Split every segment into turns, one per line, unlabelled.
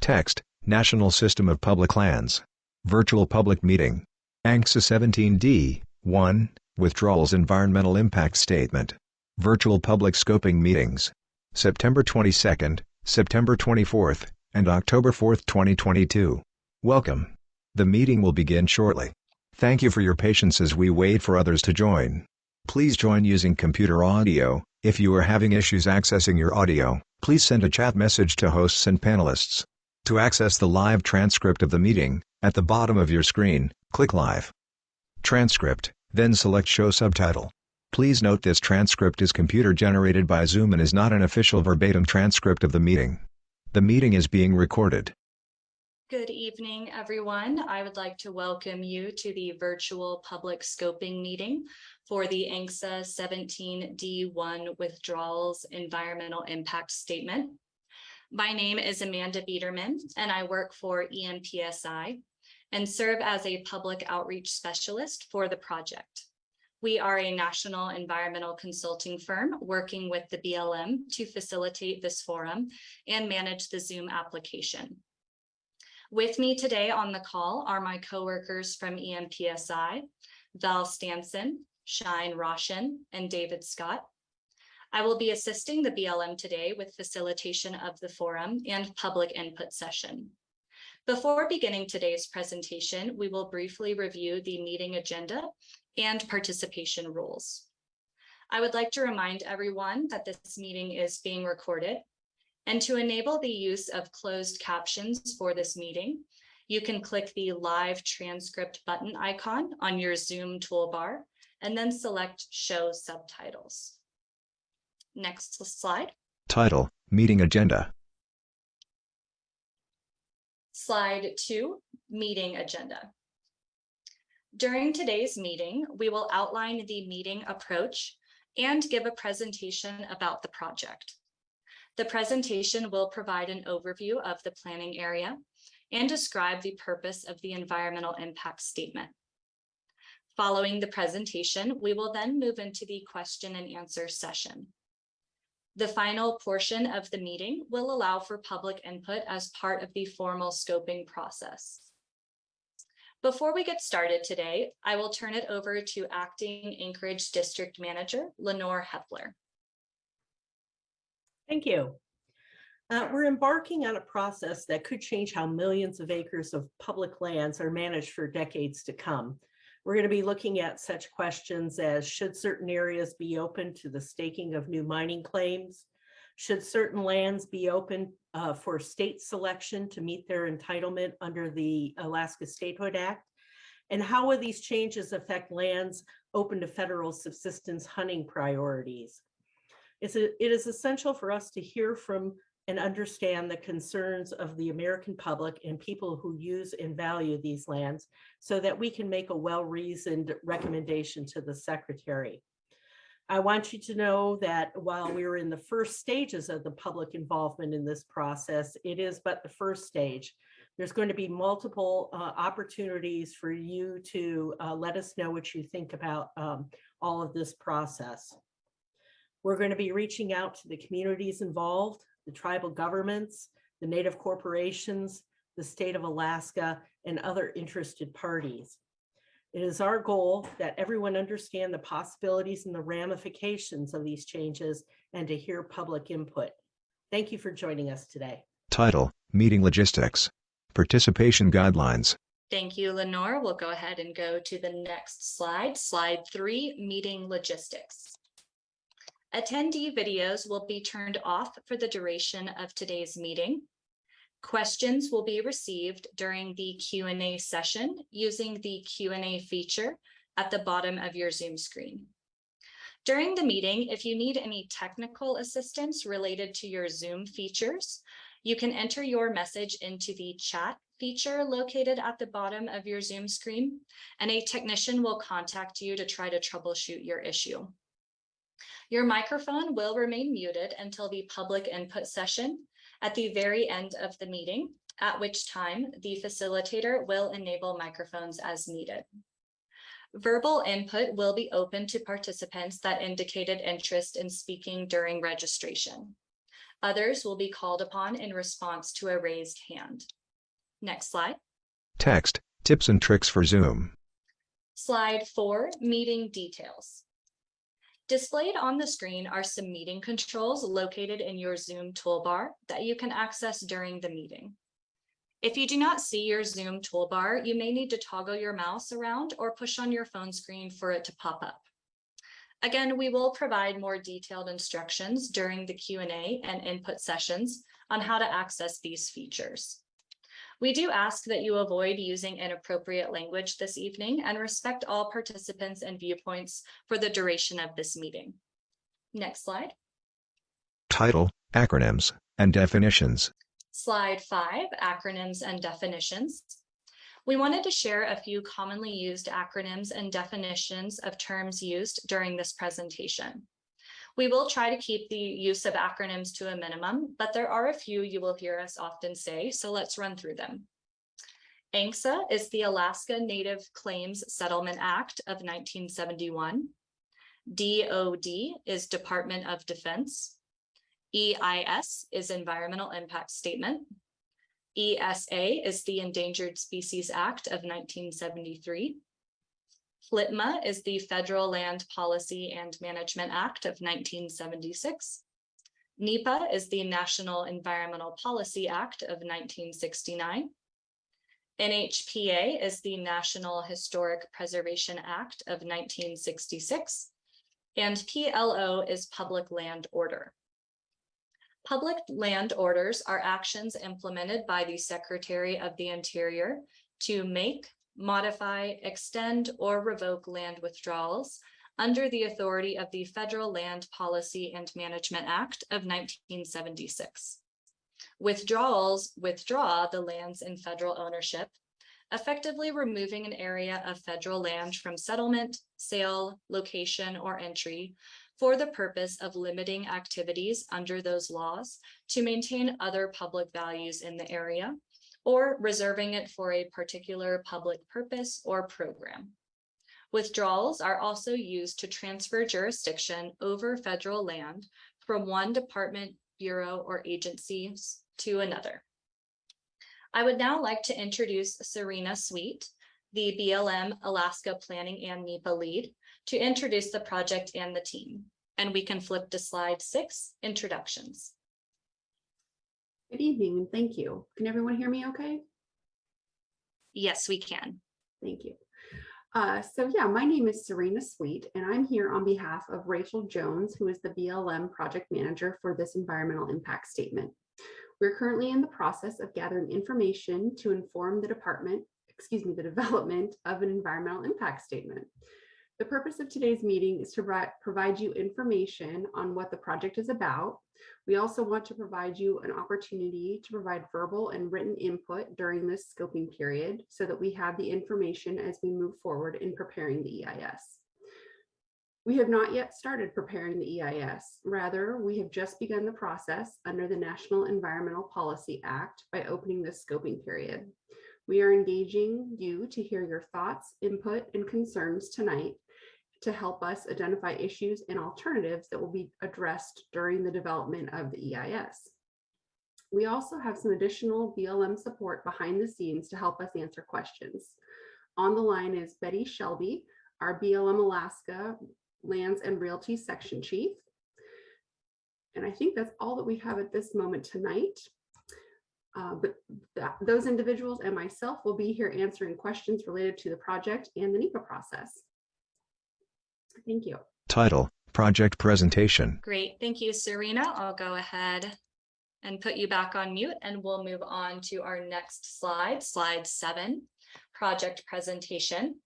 Text, National System of Public Lands. Virtual Public Meeting. ANCSA 17D, 1, Withdrawals Environmental Impact Statement. Virtual Public Scoping Meetings. September 22nd, September 24th, and October 4th, 2022. Welcome. The meeting will begin shortly. Thank you for your patience as we wait for others to join. Please join using computer audio. If you are having issues accessing your audio, please send a chat message to hosts and panelists. To access the live transcript of the meeting, at the bottom of your screen, click Live Transcript, then select Show Subtitle. Please note this transcript is computer-generated by Zoom and is not an official verbatim transcript of the meeting. The meeting is being recorded.
Good evening, everyone. I would like to welcome you to the virtual public scoping meeting for the ANCSA 17D1 Withdrawals Environmental Impact Statement. My name is Amanda Biederman, and I work for ENPSI and serve as a public outreach specialist for the project. We are a national environmental consulting firm working with the BLM to facilitate this forum and manage the Zoom application. With me today on the call are my coworkers from ENPSI, Val Stanson, Shine Roshan, and David Scott. I will be assisting the BLM today with facilitation of the forum and public input session. Before beginning today's presentation, we will briefly review the meeting agenda and participation rules. I would like to remind everyone that this meeting is being recorded, and to enable the use of closed captions for this meeting, you can click the live transcript button icon on your Zoom toolbar and then select Show Subtitles. Next slide.
Title, Meeting Agenda.
Slide 2, Meeting Agenda. During today's meeting, we will outline the meeting approach and give a presentation about the project. The presentation will provide an overview of the planning area and describe the purpose of the environmental impact statement. Following the presentation, we will then move into the question and answer session. The final portion of the meeting will allow for public input as part of the formal scoping process. Before we get started today, I will turn it over to Acting Anchorage District Manager, Lenore Hepler.
Thank you. We're embarking on a process that could change how millions of acres of public lands are managed for decades to come. We're going to be looking at such questions as, should certain areas be open to the staking of new mining claims? Should certain lands be open for state selection to meet their entitlement under the Alaska Statehood Act? And how will these changes affect lands open to federal subsistence hunting priorities? It is essential for us to hear from and understand the concerns of the American public and people who use and value these lands so that we can make a well-reasoned recommendation to the Secretary. I want you to know that while we're in the first stages of the public involvement in this process, it is but the first stage. There's going to be multiple opportunities for you to let us know what you think about all of this process. We're going to be reaching out to the communities involved, the tribal governments, the Native corporations, the state of Alaska, and other interested parties. It is our goal that everyone understand the possibilities and the ramifications of these changes and to hear public input. Thank you for joining us today.
Title, Meeting Logistics. Participation Guidelines.
Thank you, Lenore. We'll go ahead and go to the next slide. Slide 3, Meeting Logistics. Attendee videos will be turned off for the duration of today's meeting. Questions will be received during the Q&A session using the Q&A feature at the bottom of your Zoom screen. During the meeting, if you need any technical assistance related to your Zoom features, you can enter your message into the chat feature located at the bottom of your Zoom screen, and a technician will contact you to try to troubleshoot your issue. Your microphone will remain muted until the public input session at the very end of the meeting, at which time the facilitator will enable microphones as needed. Verbal input will be open to participants that indicated interest in speaking during registration. Others will be called upon in response to a raised hand. Next slide.
Text, tips and tricks for Zoom.
Slide 4, meeting details. Displayed on the screen are some meeting controls located in your Zoom toolbar that you can access during the meeting. If you do not see your Zoom toolbar, you may need to toggle your mouse around or push on your phone screen for it to pop up. Again, we will provide more detailed instructions during the Q&A and input sessions on how to access these features. We do ask that you avoid using inappropriate language this evening and respect all participants and viewpoints for the duration of this meeting. Next slide.
Title, acronyms, and definitions.
Slide 5, acronyms and definitions. We wanted to share a few commonly used acronyms and definitions of terms used during this presentation. We will try to keep the use of acronyms to a minimum, but there are a few you will hear us often say, so let's run through them. ANCSA is the Alaska Native Claims Settlement Act of 1971. DOD is Department of Defense. EIS is Environmental Impact Statement. ESA is the Endangered Species Act of 1973. FLTMA is the Federal Land Policy and Management Act of 1976. NEPA is the National Environmental Policy Act of 1969. NHPA is the National Historic Preservation Act of 1966. And PLO is Public Land Order. Public land orders are actions implemented by the Secretary of the Interior to make, modify, extend, or revoke land withdrawals under the authority of the Federal Land Policy and Management Act of 1976. Withdrawals withdraw the lands in federal ownership, effectively removing an area of federal land from settlement, sale, location, or entry for the purpose of limiting activities under those laws to maintain other public values in the area, or reserving it for a particular public purpose or program. Withdrawals are also used to transfer jurisdiction over federal land from one department, bureau, or agency to another. I would now like to introduce Serena Sweet, the BLM Alaska Planning and NEPA lead, to introduce the project and the team. And we can flip to slide 6, introductions.
Good evening and thank you. Can everyone hear me okay?
Yes, we can.
Thank you. My name is Serena Sweet and I'm here on behalf of Rachel Jones, who is the BLM project manager for this environmental impact statement. We're currently in the process of gathering information to inform the development of an environmental impact statement. The purpose of today's meeting is to provide you information on what the project is about. We also want to provide you an opportunity to provide verbal and written input during this scoping period so that we have the information as we move forward in preparing the EIS. We have not yet started preparing the EIS. Rather, we have just begun the process under the National Environmental Policy Act by opening this scoping period. We are engaging you to hear your thoughts, input, and concerns tonight to help us identify issues and alternatives that will be addressed during the development of the EIS. We also have some additional BLM support behind the scenes to help us answer questions. On the line is Betty Shelby, our BLM Alaska Lands and Realty Section Chief. And I think that's all that we have at this moment tonight. Those individuals and myself will be here answering questions related to the project and the NEPA process. Thank you.
Title, project presentation.
Great, thank you, Serena. I'll go ahead and put you back on mute and we'll move on to our next slide, slide 7, project presentation.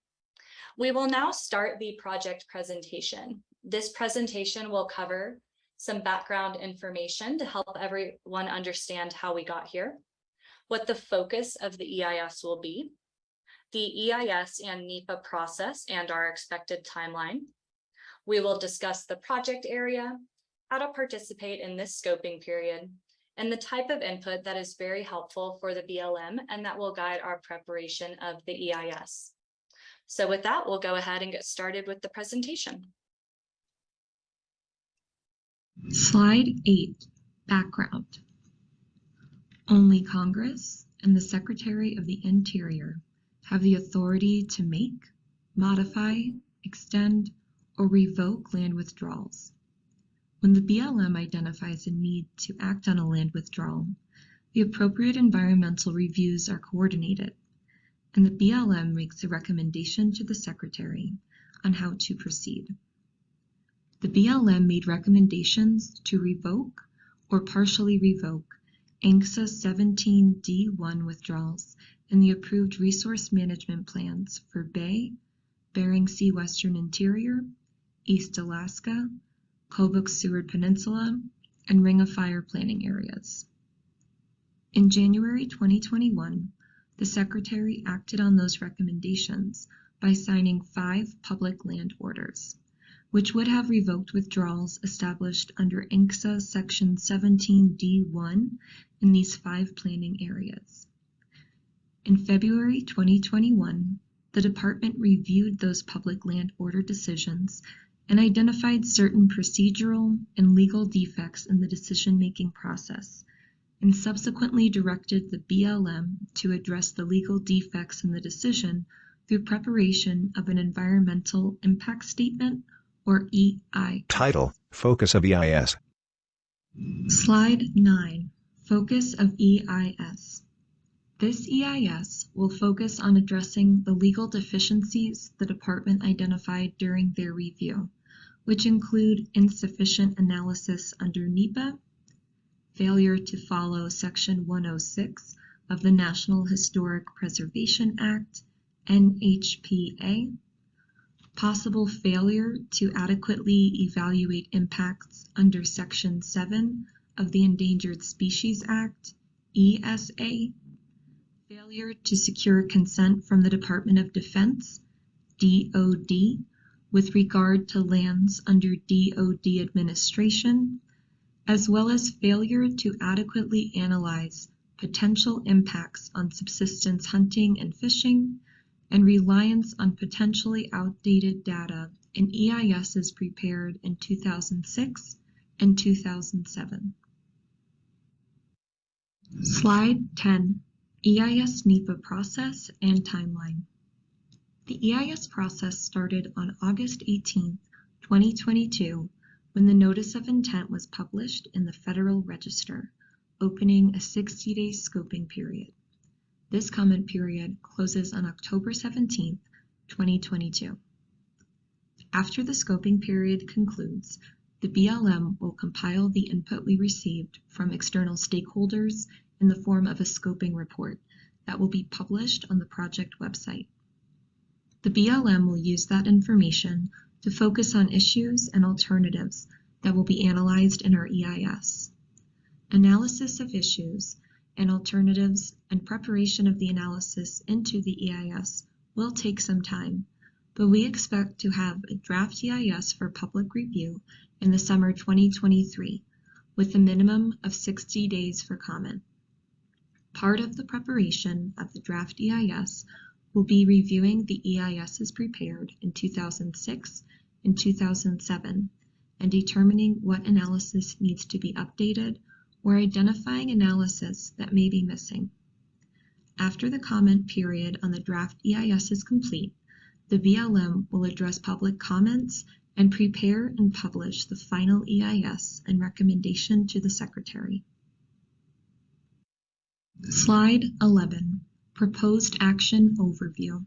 We will now start the project presentation. This presentation will cover some background information to help everyone understand how we got here, what the focus of the EIS will be, the EIS and NEPA process and our expected timeline. We will discuss the project area, how to participate in this scoping period, and the type of input that is very helpful for the BLM and that will guide our preparation of the EIS. So with that, we'll go ahead and get started with the presentation.
Slide 8, Background. Only Congress and the Secretary of the Interior have the authority to make, modify, extend, or revoke land withdrawals. When the BLM identifies a need to act on a land withdrawal, the appropriate environmental reviews are coordinated, and the BLM makes a recommendation to the Secretary on how to proceed. The BLM made recommendations to revoke or partially revoke ANCSA 17D1 withdrawals in the approved resource management plans for Bay, Bering Sea Western Interior, East Alaska, Kobuk-Seward Peninsula, and Ring of Fire planning areas. In January 2021, the Secretary acted on those recommendations by signing 5 public land orders, which would have revoked withdrawals established under ANCSA Section 17D1 in these 5 planning areas. In February 2021, the Department reviewed those public land order decisions and identified certain procedural and legal defects in the decision-making process, and subsequently directed the BLM to address the legal defects in the decision through preparation of an Environmental Impact Statement, or EI.
Title: Focus of EIS.
Slide 9. Focus of EIS. This EIS will focus on addressing the legal deficiencies the Department identified during their review, which include insufficient analysis under NEPA, failure to follow Section 106 of the National Historic Preservation Act, NHPA, possible failure to adequately evaluate impacts under Section 7 of the Endangered Species Act, ESA, failure to secure consent from the Department of Defense, DoD, with regard to lands under DoD administration, as well as failure to adequately analyze potential impacts on subsistence hunting and fishing, and reliance on potentially outdated data in EISs prepared in 2006 and 2007. Slide 10. EIS NEPA process and timeline. The EIS process started on August 18, 2022, when the Notice of Intent was published in the Federal Register, opening a 60-day scoping period. This comment period closes on October 17, 2022. After the scoping period concludes, the BLM will compile the input we received from external stakeholders in the form of a scoping report that will be published on the project website. The BLM will use that information to focus on issues and alternatives that will be analyzed in our EIS. Analysis of issues and alternatives and preparation of the analysis into the EIS will take some time, but we expect to have a draft EIS for public review in the summer 2023, with a minimum of 60 days for comment. Part of the preparation of the draft EIS will be reviewing the EISs prepared in 2006 and 2007 and determining what analysis needs to be updated or identifying analysis that may be missing. After the comment period on the draft EIS is complete, the BLM will address public comments and prepare and publish the final EIS and recommendation to the Secretary. Slide 11. Proposed Action Overview.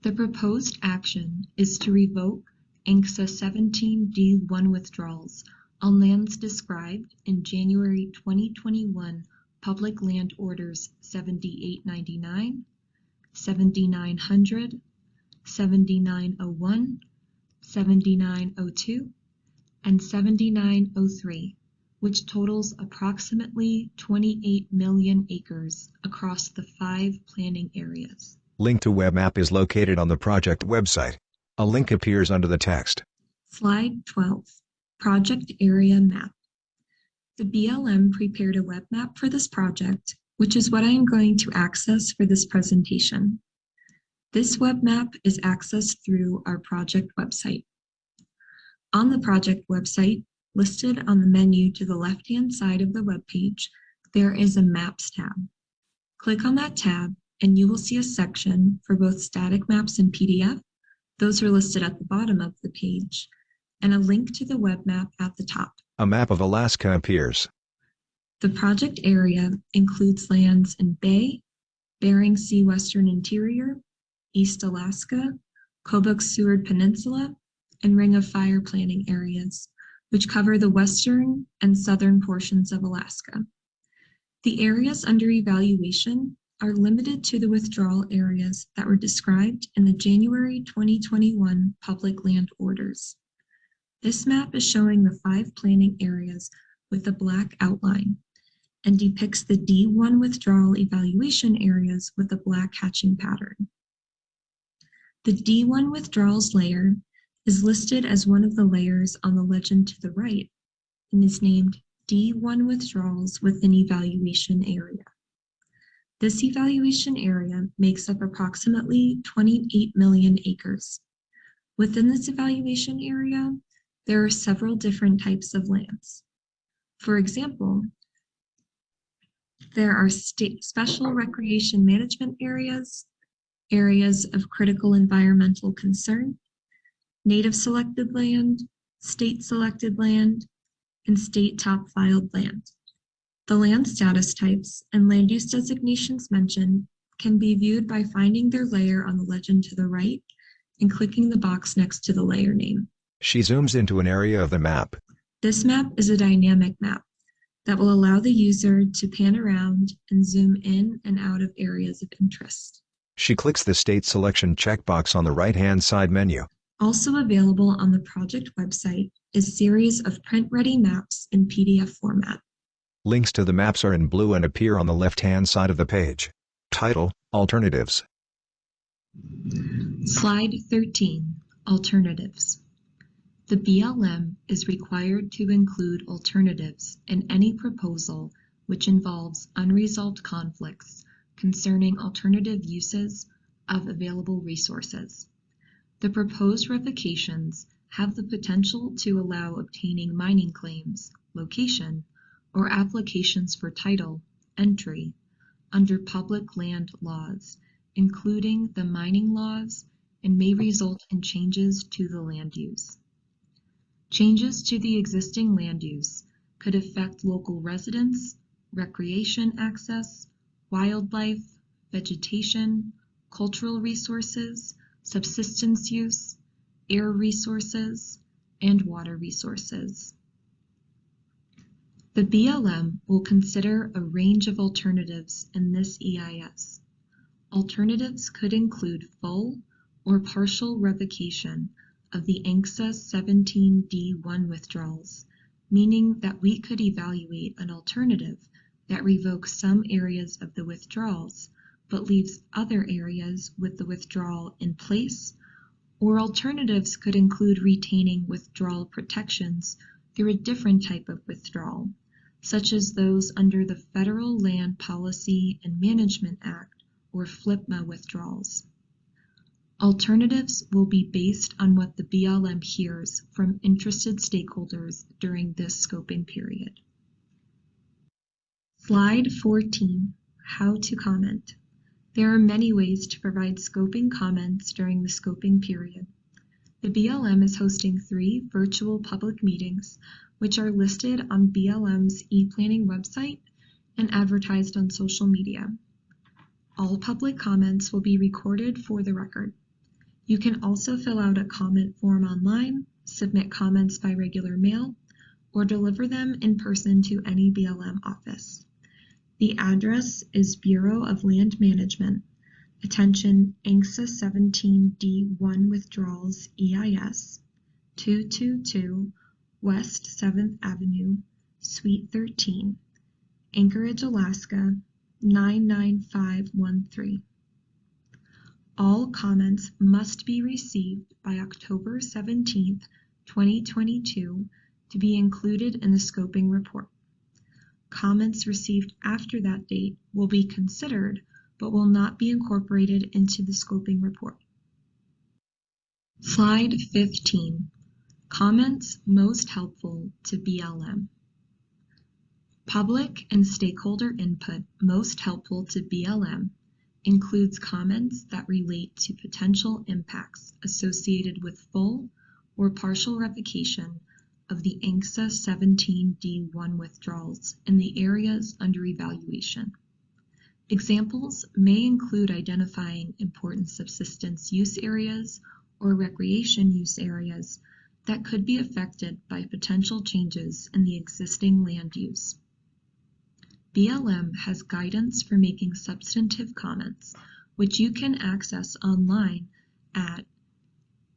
The proposed action is to revoke ANCSA 17D1 withdrawals on lands described in January 2021 Public Land Orders 7899, 7900, 7901, 7902, and 7903, which totals approximately 28 million acres across the 5 planning areas.
Link to web map is located on the project website. A link appears under the text.
Slide 12. Project Area Map. The BLM prepared a web map for this project, which is what I am going to access for this presentation. This web map is accessed through our project website. On the project website, listed on the menu to the left-hand side of the webpage, there is a Maps tab. Click on that tab and you will see a section for both static maps and PDF. Those are listed at the bottom of the page, and a link to the web map at the top.
A map of Alaska appears.
The project area includes lands in Bay, Bering Sea Western Interior, East Alaska, Kobuk-Seward Peninsula, and Ring of Fire planning areas, which cover the western and southern portions of Alaska. The areas under evaluation are limited to the withdrawal areas that were described in the January 2021 public land orders. This map is showing the 5 planning areas with a black outline and depicts the D1 withdrawal evaluation areas with a black hatching pattern. The D1 withdrawals layer is listed as one of the layers on the legend to the right and is named D1 withdrawals with an evaluation area. This evaluation area makes up approximately 28 million acres. Within this evaluation area, there are several different types of lands. For example, there are special recreation management areas, areas of critical environmental concern, native selected land, state selected land, and state top filed land. The land status types and land use designations mentioned can be viewed by finding their layer on the legend to the right and clicking the box next to the layer name.
She zooms into an area of the map.
This map is a dynamic map that will allow the user to pan around and zoom in and out of areas of interest.
She clicks the state selection checkbox on the right-hand side menu.
Also available on the project website is a series of print-ready maps in PDF format.
Links to the maps are in blue and appear on the left-hand side of the page. Title: Alternatives.
Slide 13, Alternatives. The BLM is required to include alternatives in any proposal which involves unresolved conflicts concerning alternative uses of available resources. The proposed revocations have the potential to allow obtaining mining claims, location, or applications for title, entry, under public land laws, including the mining laws, and may result in changes to the land use. Changes to the existing land use could affect local residents, recreation access, wildlife, vegetation, cultural resources, subsistence use, air resources, and water resources. The BLM will consider a range of alternatives in this EIS. Alternatives could include full or partial revocation of the ANCSA 17D1 withdrawals, meaning that we could evaluate an alternative that revokes some areas of the withdrawals but leaves other areas with the withdrawal in place, or alternatives could include retaining withdrawal protections through a different type of withdrawal, such as those under the Federal Land Policy and Management Act, or FLPMA withdrawals. Alternatives will be based on what the BLM hears from interested stakeholders during this scoping period. Slide 14, How to comment. There are many ways to provide scoping comments during the scoping period. The BLM is hosting 3 virtual public meetings, which are listed on BLM's e-planning website and advertised on social media. All public comments will be recorded for the record. You can also fill out a comment form online, submit comments by regular mail, or deliver them in person to any BLM office. The address is Bureau of Land Management. Attention, ANCSA 17D1 Withdrawals EIS, 222 West 7th Avenue, Suite 13, Anchorage, Alaska, 99513. All comments must be received by October 17th, 2022 to be included in the scoping report. Comments received after that date will be considered but will not be incorporated into the scoping report. Slide 15, Comments most helpful to BLM. Public and stakeholder input most helpful to BLM includes comments that relate to potential impacts associated with full or partial revocation of the ANCSA 17D1 withdrawals in the areas under evaluation. Examples may include identifying important subsistence use areas or recreation use areas that could be affected by potential changes in the existing land use. BLM has guidance for making substantive comments, which you can access online at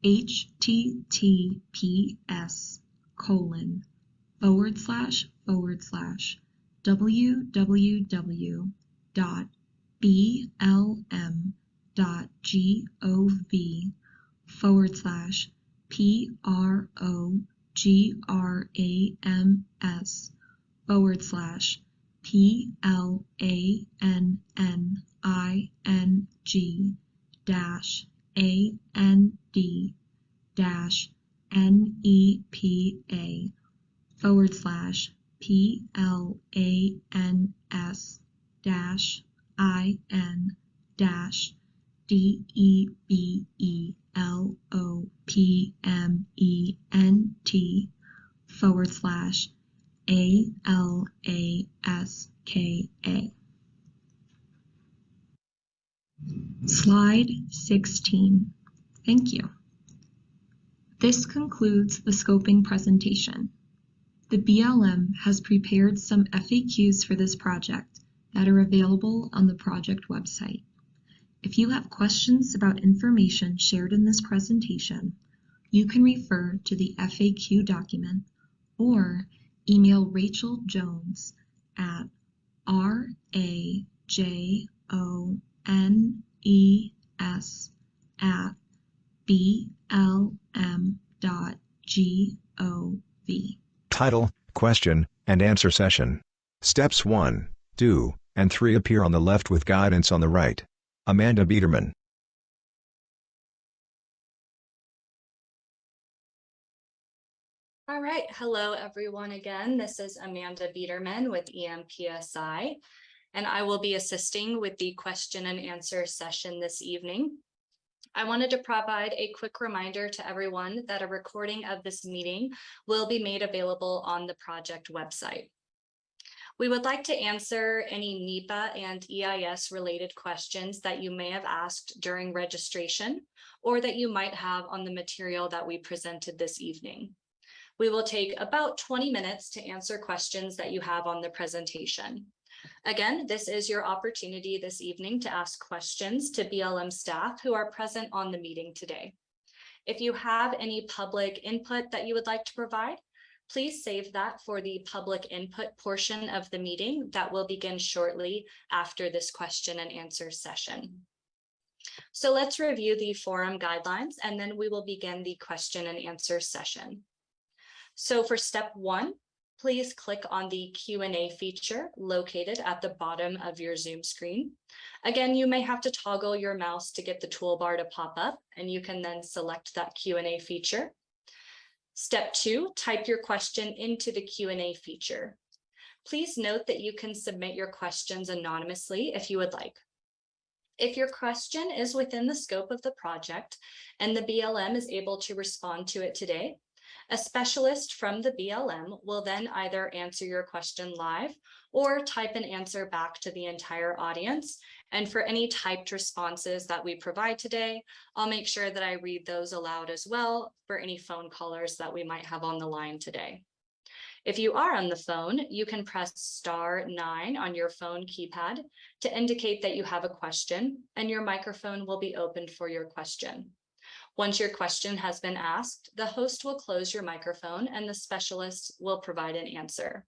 https://www.blm.gov/PLANS-DEPENDENT-ALASKA. Slide 16. Thank you. This concludes the scoping presentation. The BLM has prepared some FAQs for this project that are available on the project website. If you have questions about information shared in this presentation, you can refer to the FAQ document or email Rachel Jones at rajones@blm.gov.
Title, Question, and Answer Session. Steps 1, 2, and 3 appear on the left with guidance on the right. Amanda Biederman.
All right, hello everyone again. This is Amanda Biederman with EMPSI, and I will be assisting with the question and answer session this evening. I wanted to provide a quick reminder to everyone that a recording of this meeting will be made available on the project website. We would like to answer any NEPA and EIS related questions that you may have asked during registration or that you might have on the material that we presented this evening. We will take about 20 minutes to answer questions that you have on the presentation. Again, this is your opportunity this evening to ask questions to BLM staff who are present on the meeting today. If you have any public input that you would like to provide, please save that for the public input portion of the meeting that will begin shortly after this question and answer session. So let's review the forum guidelines and then we will begin the question and answer session. So for step 1, please click on the Q&A feature located at the bottom of your Zoom screen. Again, you may have to toggle your mouse to get the toolbar to pop up, and you can then select that Q&A feature. Step 2, type your question into the Q&A feature. Please note that you can submit your questions anonymously if you would like. If your question is within the scope of the project and the BLM is able to respond to it today, a specialist from the BLM will then either answer your question live or type an answer back to the entire audience. And for any typed responses that we provide today, I'll make sure that I read those aloud as well for any phone callers that we might have on the line today. If you are on the phone, you can press *9 on your phone keypad to indicate that you have a question, and your microphone will be opened for your question. Once your question has been asked, the host will close your microphone and the specialist will provide an answer.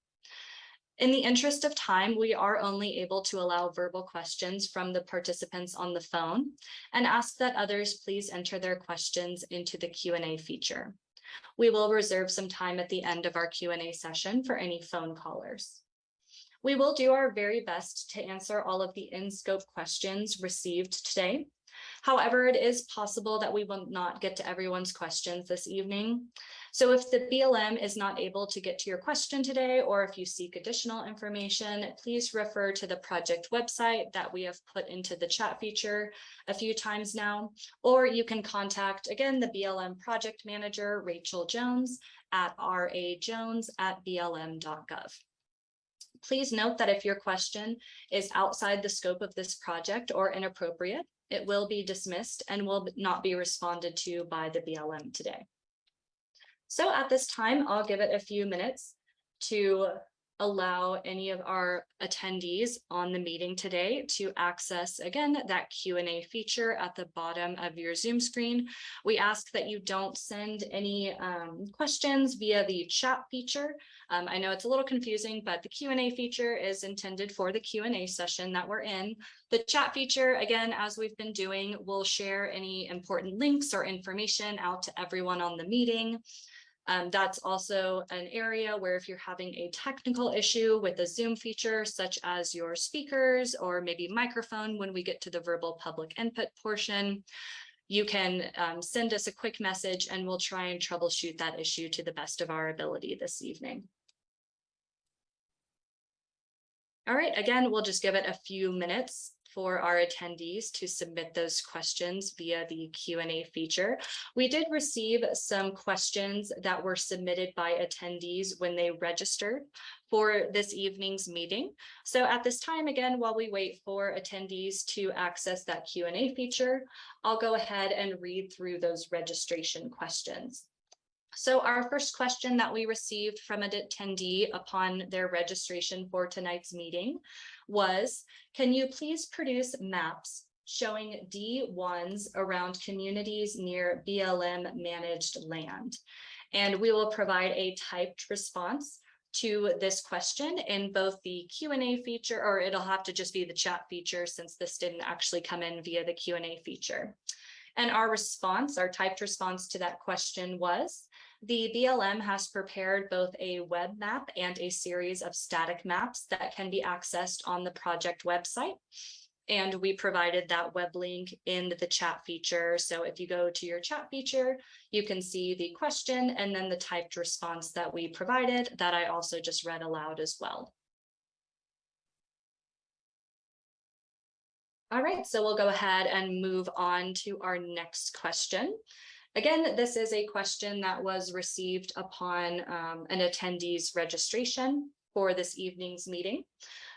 In the interest of time, we are only able to allow verbal questions from the participants on the phone and ask that others please enter their questions into the Q&A feature. We will reserve some time at the end of our Q&A session for any phone callers. We will do our very best to answer all of the in-scope questions received today. However, it is possible that we will not get to everyone's questions this evening. So if the BLM is not able to get to your question today, or if you seek additional information, please refer to the project website that we have put into the chat feature a few times now, or you can contact, again, the BLM project manager, Rachel Jones, at rajones@blm.gov. Please note that if your question is outside the scope of this project or inappropriate, it will be dismissed and will not be responded to by the BLM today. So at this time, I'll give it a few minutes to allow any of our attendees on the meeting today to access, again, that Q&A feature at the bottom of your Zoom screen. We ask that you don't send any questions via the chat feature. I know it's a little confusing, but the Q&A feature is intended for the Q&A session that we're in. The chat feature, again, as we've been doing, will share any important links or information out to everyone on the meeting. That's also an area where if you're having a technical issue with the Zoom feature, such as your speakers or maybe microphone, when we get to the verbal public input portion, you can send us a quick message and we'll try and troubleshoot that issue to the best of our ability this evening. All right, again, we'll just give it a few minutes for our attendees to submit those questions via the Q&A feature. We did receive some questions that were submitted by attendees when they registered for this evening's meeting. So at this time, again, while we wait for attendees to access that Q&A feature, I'll go ahead and read through those registration questions. So our first question that we received from an attendee upon their registration for tonight's meeting was, can you please produce maps showing D1s around communities near BLM managed land? And we will provide a typed response to this question in both the Q&A feature, or it'll have to just be the chat feature since this didn't actually come in via the Q&A feature. And our response, our typed response to that question was, the BLM has prepared both a web map and a series of static maps that can be accessed on the project website. And we provided that web link in the chat feature. So if you go to your chat feature, you can see the question and then the typed response that we provided that I also just read aloud as well. All right, so we'll go ahead and move on to our next question. Again, this is a question that was received upon an attendee's registration for this evening's meeting.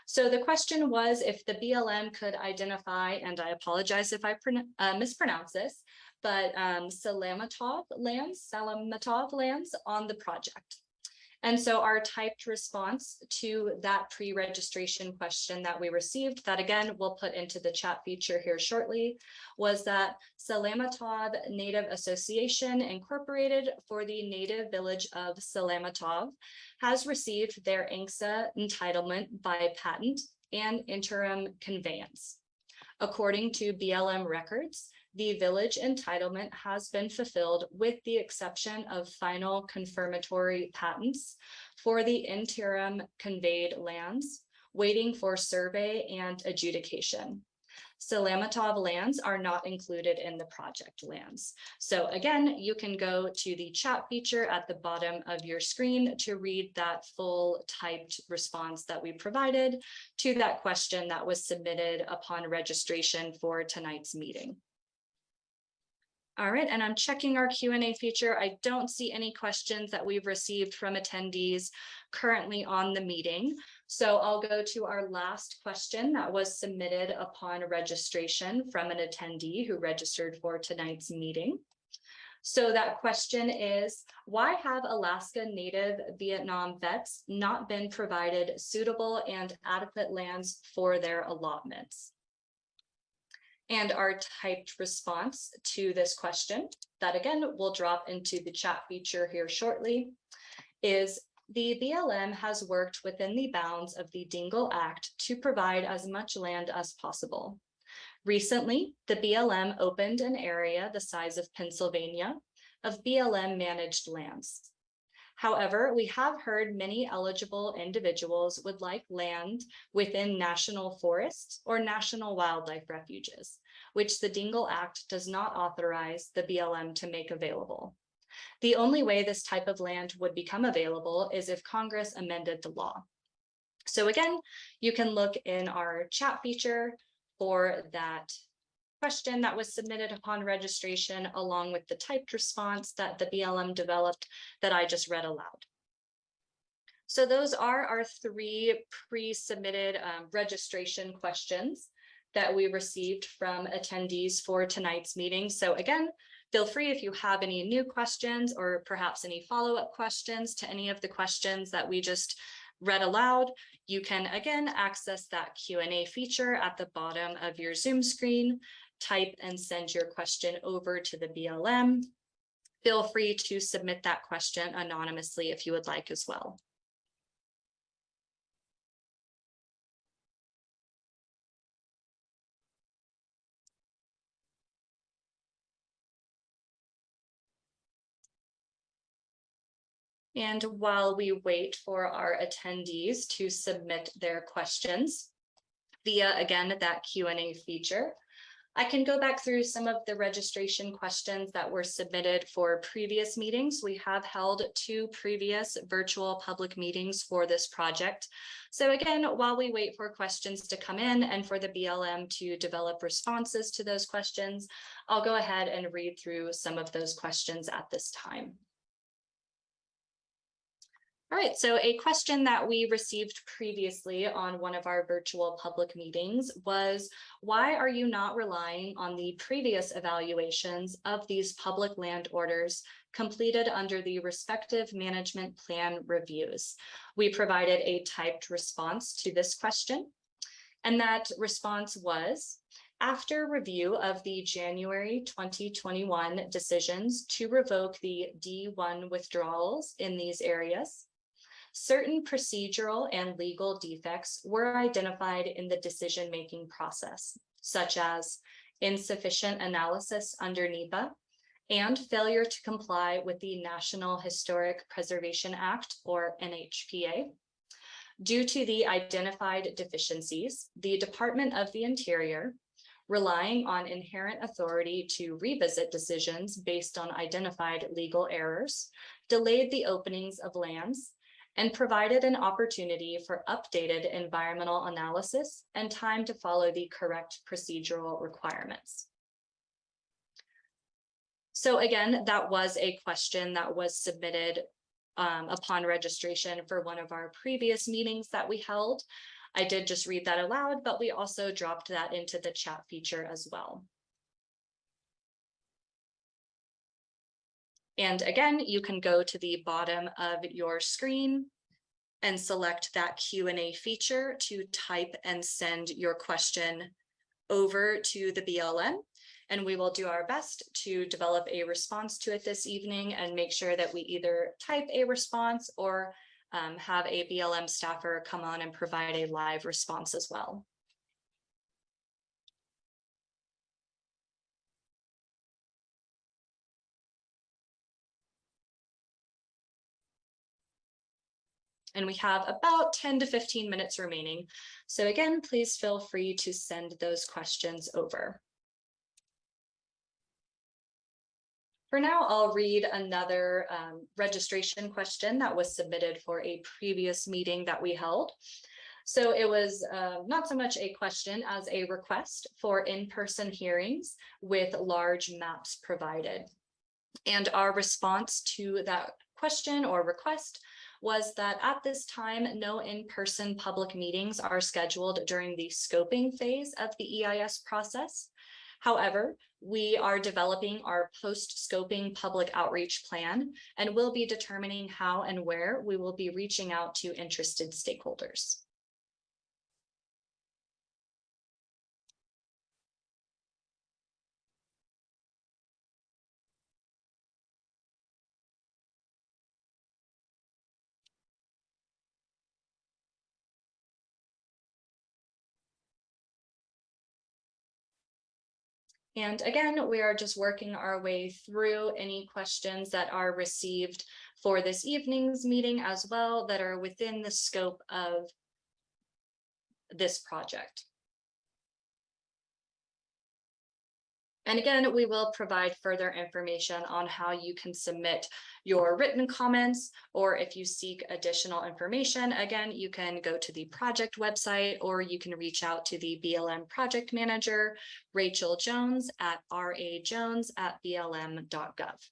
So the question was if the BLM could identify, and I apologize if I mispronounce this, but Salamatov lands on the project. And so our typed response to that pre-registration question that we received, that again, we'll put into the chat feature here shortly, was that Salamatov Native Association Incorporated for the native village of Salamatov has received their ANCSA entitlement by patent and interim conveyance. According to BLM records, the village entitlement has been fulfilled with the exception of final confirmatory patents for the interim conveyed lands, waiting for survey and adjudication. Salamatov lands are not included in the project lands. So again, you can go to the chat feature at the bottom of your screen to read that full typed response that we provided to that question that was submitted upon registration for tonight's meeting. All right, and I'm checking our Q&A feature. I don't see any questions that we've received from attendees currently on the meeting. So I'll go to our last question that was submitted upon registration from an attendee who registered for tonight's meeting. So that question is, why have Alaska Native Vietnam vets not been provided suitable and adequate lands for their allotments? And our typed response to this question, that again, will drop into the chat feature here shortly, is the BLM has worked within the bounds of the Dingell Act to provide as much land as possible. Recently, the BLM opened an area the size of Pennsylvania of BLM managed lands. However, we have heard many eligible individuals would like land within national forests or national wildlife refuges, which the Dingell Act does not authorize the BLM to make available. The only way this type of land would become available is if Congress amended the law. So again, you can look in our chat feature for that question that was submitted upon registration, along with the typed response that the BLM developed that I just read aloud. So those are our 3 pre-submitted registration questions that we received from attendees for tonight's meeting. So again, feel free if you have any new questions or perhaps any follow-up questions to any of the questions that we just read aloud. You can again access that Q&A feature at the bottom of your Zoom screen, type and send your question over to the BLM. Feel free to submit that question anonymously if you would like as well. And while we wait for our attendees to submit their questions via, again, that Q&A feature, I can go back through some of the registration questions that were submitted for previous meetings. We have held 2 previous virtual public meetings for this project. So again, while we wait for questions to come in and for the BLM to develop responses to those questions, I'll go ahead and read through some of those questions at this time. All right, so a question that we received previously on one of our virtual public meetings was, why are you not relying on the previous evaluations of these public land orders completed under the respective management plan reviews? We provided a typed response to this question, and that response was, after review of the January 2021 decisions to revoke the D1 withdrawals in these areas, certain procedural and legal defects were identified in the decision-making process, such as insufficient analysis under NEPA and failure to comply with the National Historic Preservation Act, or NHPA. Due to the identified deficiencies, the Department of the Interior, relying on inherent authority to revisit decisions based on identified legal errors, delayed the openings of lands and provided an opportunity for updated environmental analysis and time to follow the correct procedural requirements. So again, that was a question that was submitted upon registration for one of our previous meetings that we held. I did just read that aloud, but we also dropped that into the chat feature as well. And again, you can go to the bottom of your screen and select that Q&A feature to type and send your question over to the BLM. And we will do our best to develop a response to it this evening and make sure that we either type a response or have a BLM staffer come on and provide a live response as well. And we have about 10 to 15 minutes remaining. So again, please feel free to send those questions over. For now, I'll read another registration question that was submitted for a previous meeting that we held. So it was not so much a question as a request for in-person hearings with large maps provided. And our response to that question or request was that at this time, no in-person public meetings are scheduled during the scoping phase of the EIS process. However, we are developing our post-scoping public outreach plan and will be determining how and where we will be reaching out to interested stakeholders. And again, we are just working our way through any questions that are received for this evening's meeting as well that are within the scope of this project. And again, we will provide further information on how you can submit your written comments, or if you seek additional information, again, you can go to the project website, or you can reach out to the BLM project manager, Rachel Jones at rajones@blm.gov.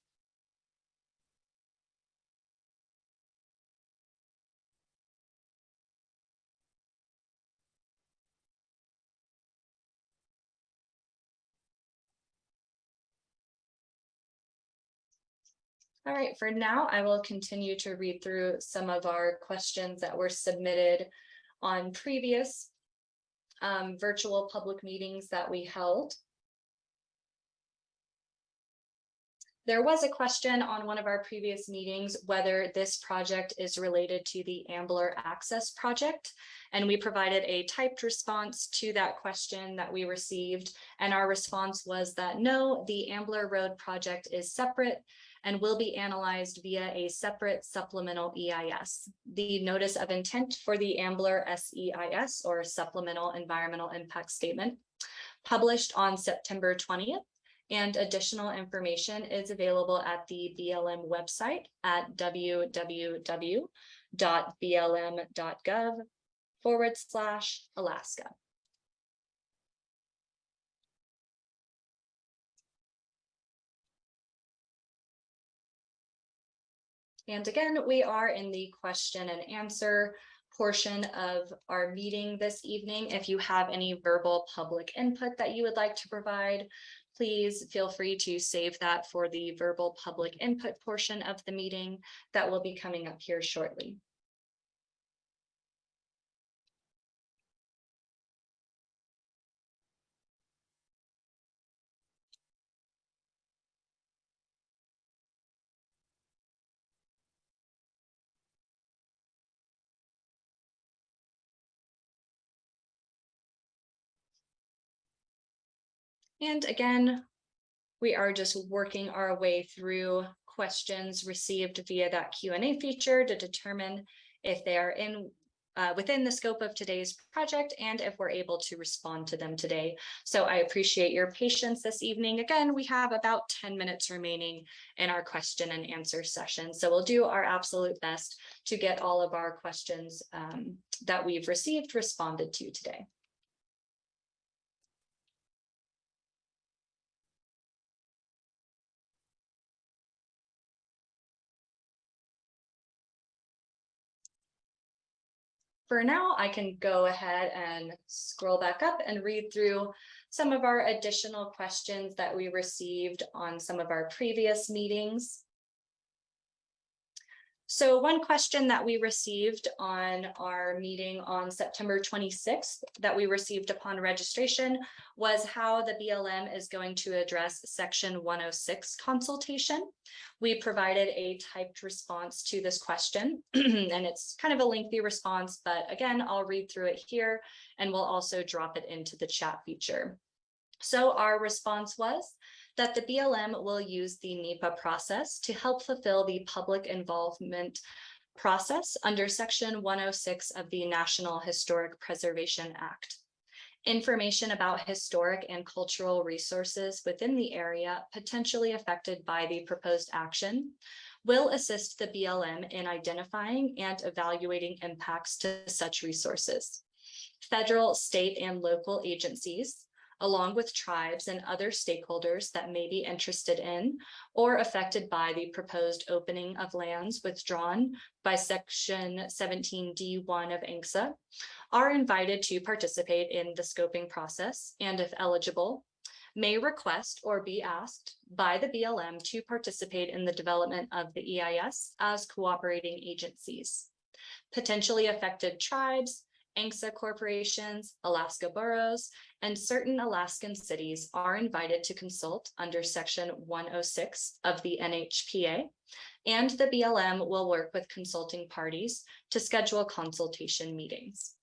All right, for now, I will continue to read through some of our questions that were submitted on previous virtual public meetings that we held. There was a question on one of our previous meetings whether this project is related to the Ambler Access Project, and we provided a typed response to that question that we received, and our response was that no, the Ambler Road project is separate and will be analyzed via a separate supplemental EIS. The notice of intent for the Ambler SEIS, or Supplemental Environmental Impact Statement, published on September 20th, and additional information is available at the BLM website at www.blm.gov/Alaska. And again, we are in the question and answer portion of our meeting this evening. If you have any verbal public input that you would like to provide, please feel free to save that for the verbal public input portion of the meeting that will be coming up here shortly. And again, we are just working our way through questions received via that Q&A feature to determine if they are within the scope of today's project and if we're able to respond to them today. So I appreciate your patience this evening. Again, we have about 10 minutes remaining in our question and answer session. So we'll do our absolute best to get all of our questions that we've received responded to today. For now, I can go ahead and scroll back up and read through some of our additional questions that we received on some of our previous meetings. So one question that we received on our meeting on September 26th that we received upon registration was how the BLM is going to address Section 106 consultation. We provided a typed response to this question, and it's kind of a lengthy response, but again, I'll read through it here and we'll also drop it into the chat feature. So our response was that the BLM will use the NEPA process to help fulfill the public involvement process under Section 106 of the National Historic Preservation Act. Information about historic and cultural resources within the area potentially affected by the proposed action will assist the BLM in identifying and evaluating impacts to such resources. Federal, state, and local agencies, along with tribes and other stakeholders that may be interested in or affected by the proposed opening of lands withdrawn by Section 17D1 of ANCSA, are invited to participate in the scoping process and, if eligible, may request or be asked by the BLM to participate in the development of the EIS as cooperating agencies. Potentially affected tribes, ANCSA corporations, Alaska boroughs, and certain Alaskan cities are invited to consult under Section 106 of the NHPA, and the BLM will work with consulting parties to schedule consultation meetings.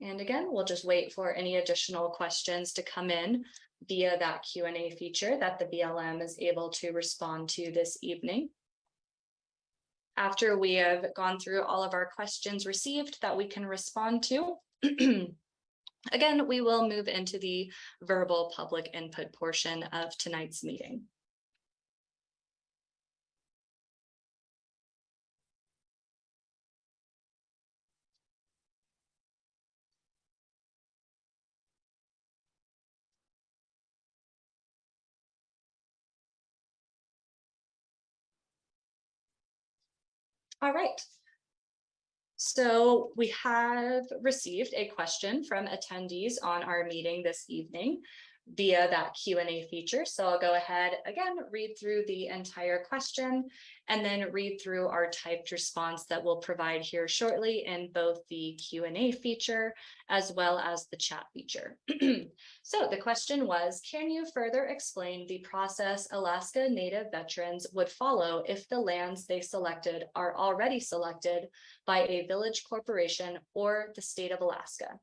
And again, we'll just wait for any additional questions to come in via that Q&A feature that the BLM is able to respond to this evening. After we have gone through all of our questions received that we can respond to, again, we will move into the verbal public input portion of tonight's meeting. All right. So we have received a question from attendees on our meeting this evening via that Q&A feature. So I'll go ahead again, read through the entire question and then read through our typed response that we'll provide here shortly in both the Q&A feature as well as the chat feature. So the question was, can you further explain the process Alaska Native veterans would follow if the lands they selected are already selected by a village corporation or the state of Alaska?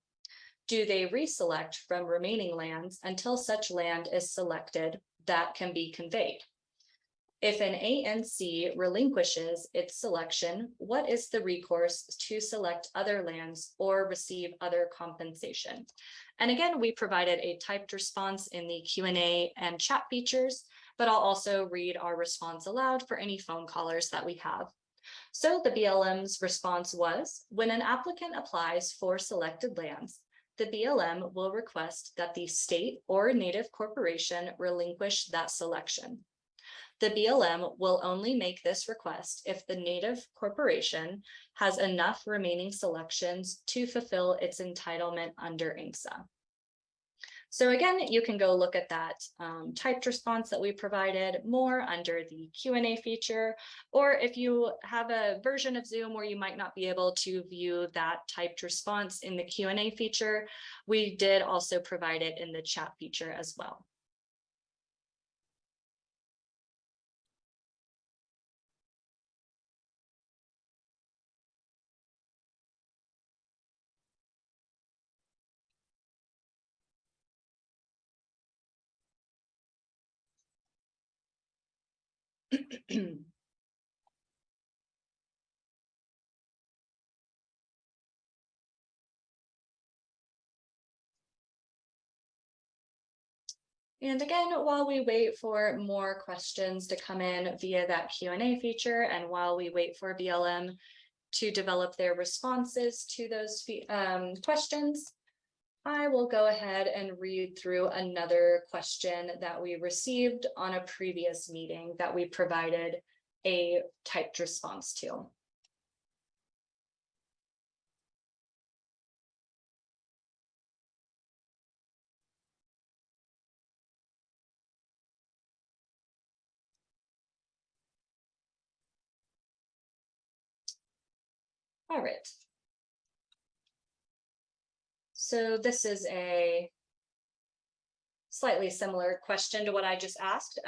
Do they reselect from remaining lands until such land is selected that can be conveyed? If an ANC relinquishes its selection, what is the recourse to select other lands or receive other compensation? And again, we provided a typed response in the Q&A and chat features, but I'll also read our response aloud for any phone callers that we have. So the BLM's response was, when an applicant applies for selected lands, the BLM will request that the state or Native corporation relinquish that selection. The BLM will only make this request if the Native corporation has enough remaining selections to fulfill its entitlement under INCSA. So again, you can go look at that typed response that we provided more under the Q&A feature, or if you have a version of Zoom where you might not be able to view that typed response in the Q&A feature, we did also provide it in the chat feature as well. And again, while we wait for more questions to come in via that Q&A feature, and while we wait for BLM to develop their responses to those questions, I will go ahead and read through another question that we received on a previous meeting that we provided a typed response to. All right. So this is a slightly similar question to what I just asked,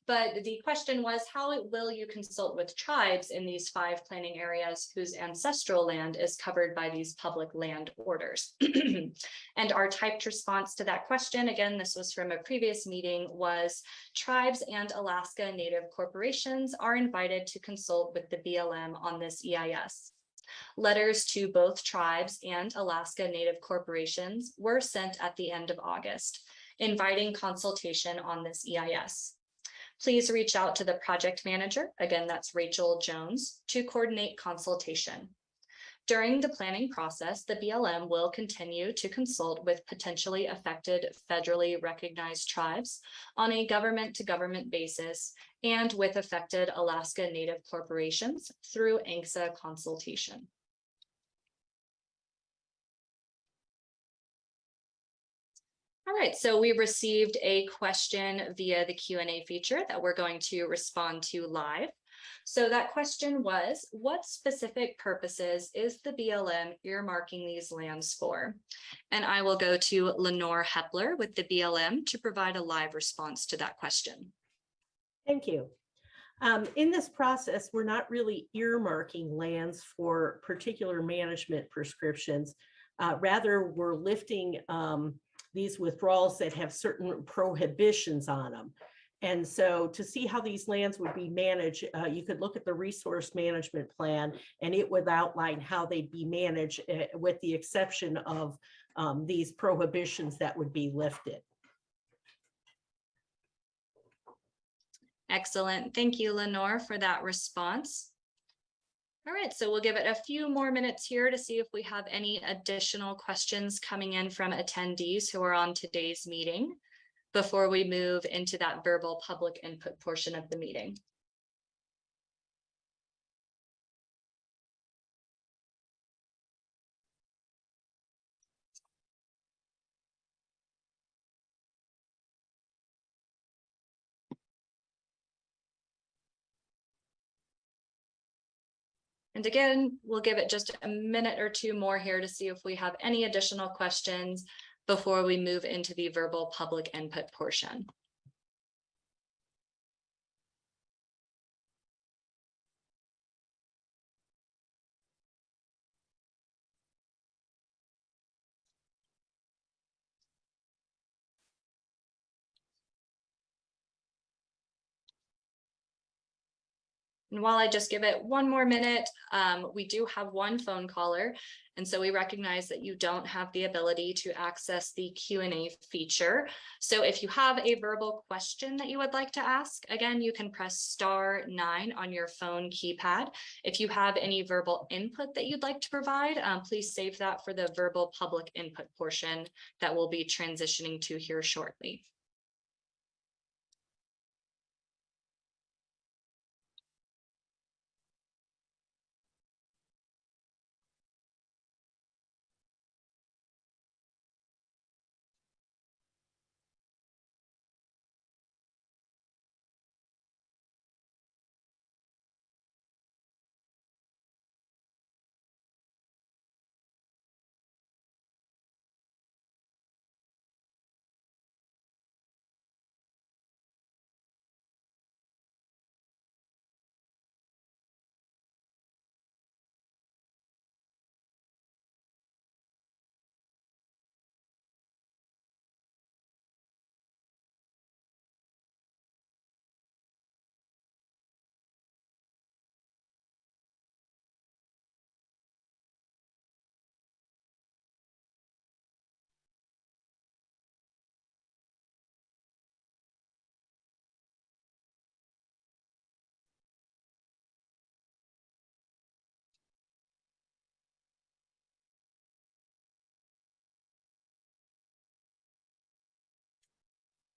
but the question was, how will you consult with tribes in these 5 planning areas whose ancestral land is covered by these public land orders? And our typed response to that question, again, this was from a previous meeting, was tribes and Alaska Native corporations are invited to consult with the BLM on this EIS. Letters to both tribes and Alaska Native corporations were sent at the end of August, inviting consultation on this EIS. Please reach out to the project manager, again, that's Rachel Jones, to coordinate consultation. During the planning process, the BLM will continue to consult with potentially affected federally recognized tribes on a government-to-government basis and with affected Alaska Native corporations through INCSA consultation. All right, so we received a question via the Q&A feature that we're going to respond to live. So that question was, what specific purposes is the BLM earmarking these lands for? And I will go to Lenore Hepler with the BLM to provide a live response to that question.
Thank you. In this process, we're not really earmarking lands for particular management prescriptions. Rather, we're lifting these withdrawals that have certain prohibitions on them. And so to see how these lands would be managed, you could look at the resource management plan, and it would outline how they'd be managed with the exception of these prohibitions that would be lifted.
Excellent. Thank you, Lenore, for that response. All right, so we'll give it a few more minutes here to see if we have any additional questions coming in from attendees who are on today's meeting before we move into that verbal public input portion of the meeting. And again, we'll give it just a minute or two more here to see if we have any additional questions before we move into the verbal public input portion. And while I just give it one more minute, we do have one phone caller. And so we recognize that you don't have the ability to access the Q&A feature. So if you have a verbal question that you would like to ask, again, you can press *9 on your phone keypad. If you have any verbal input that you'd like to provide, please save that for the verbal public input portion that we'll be transitioning to here shortly.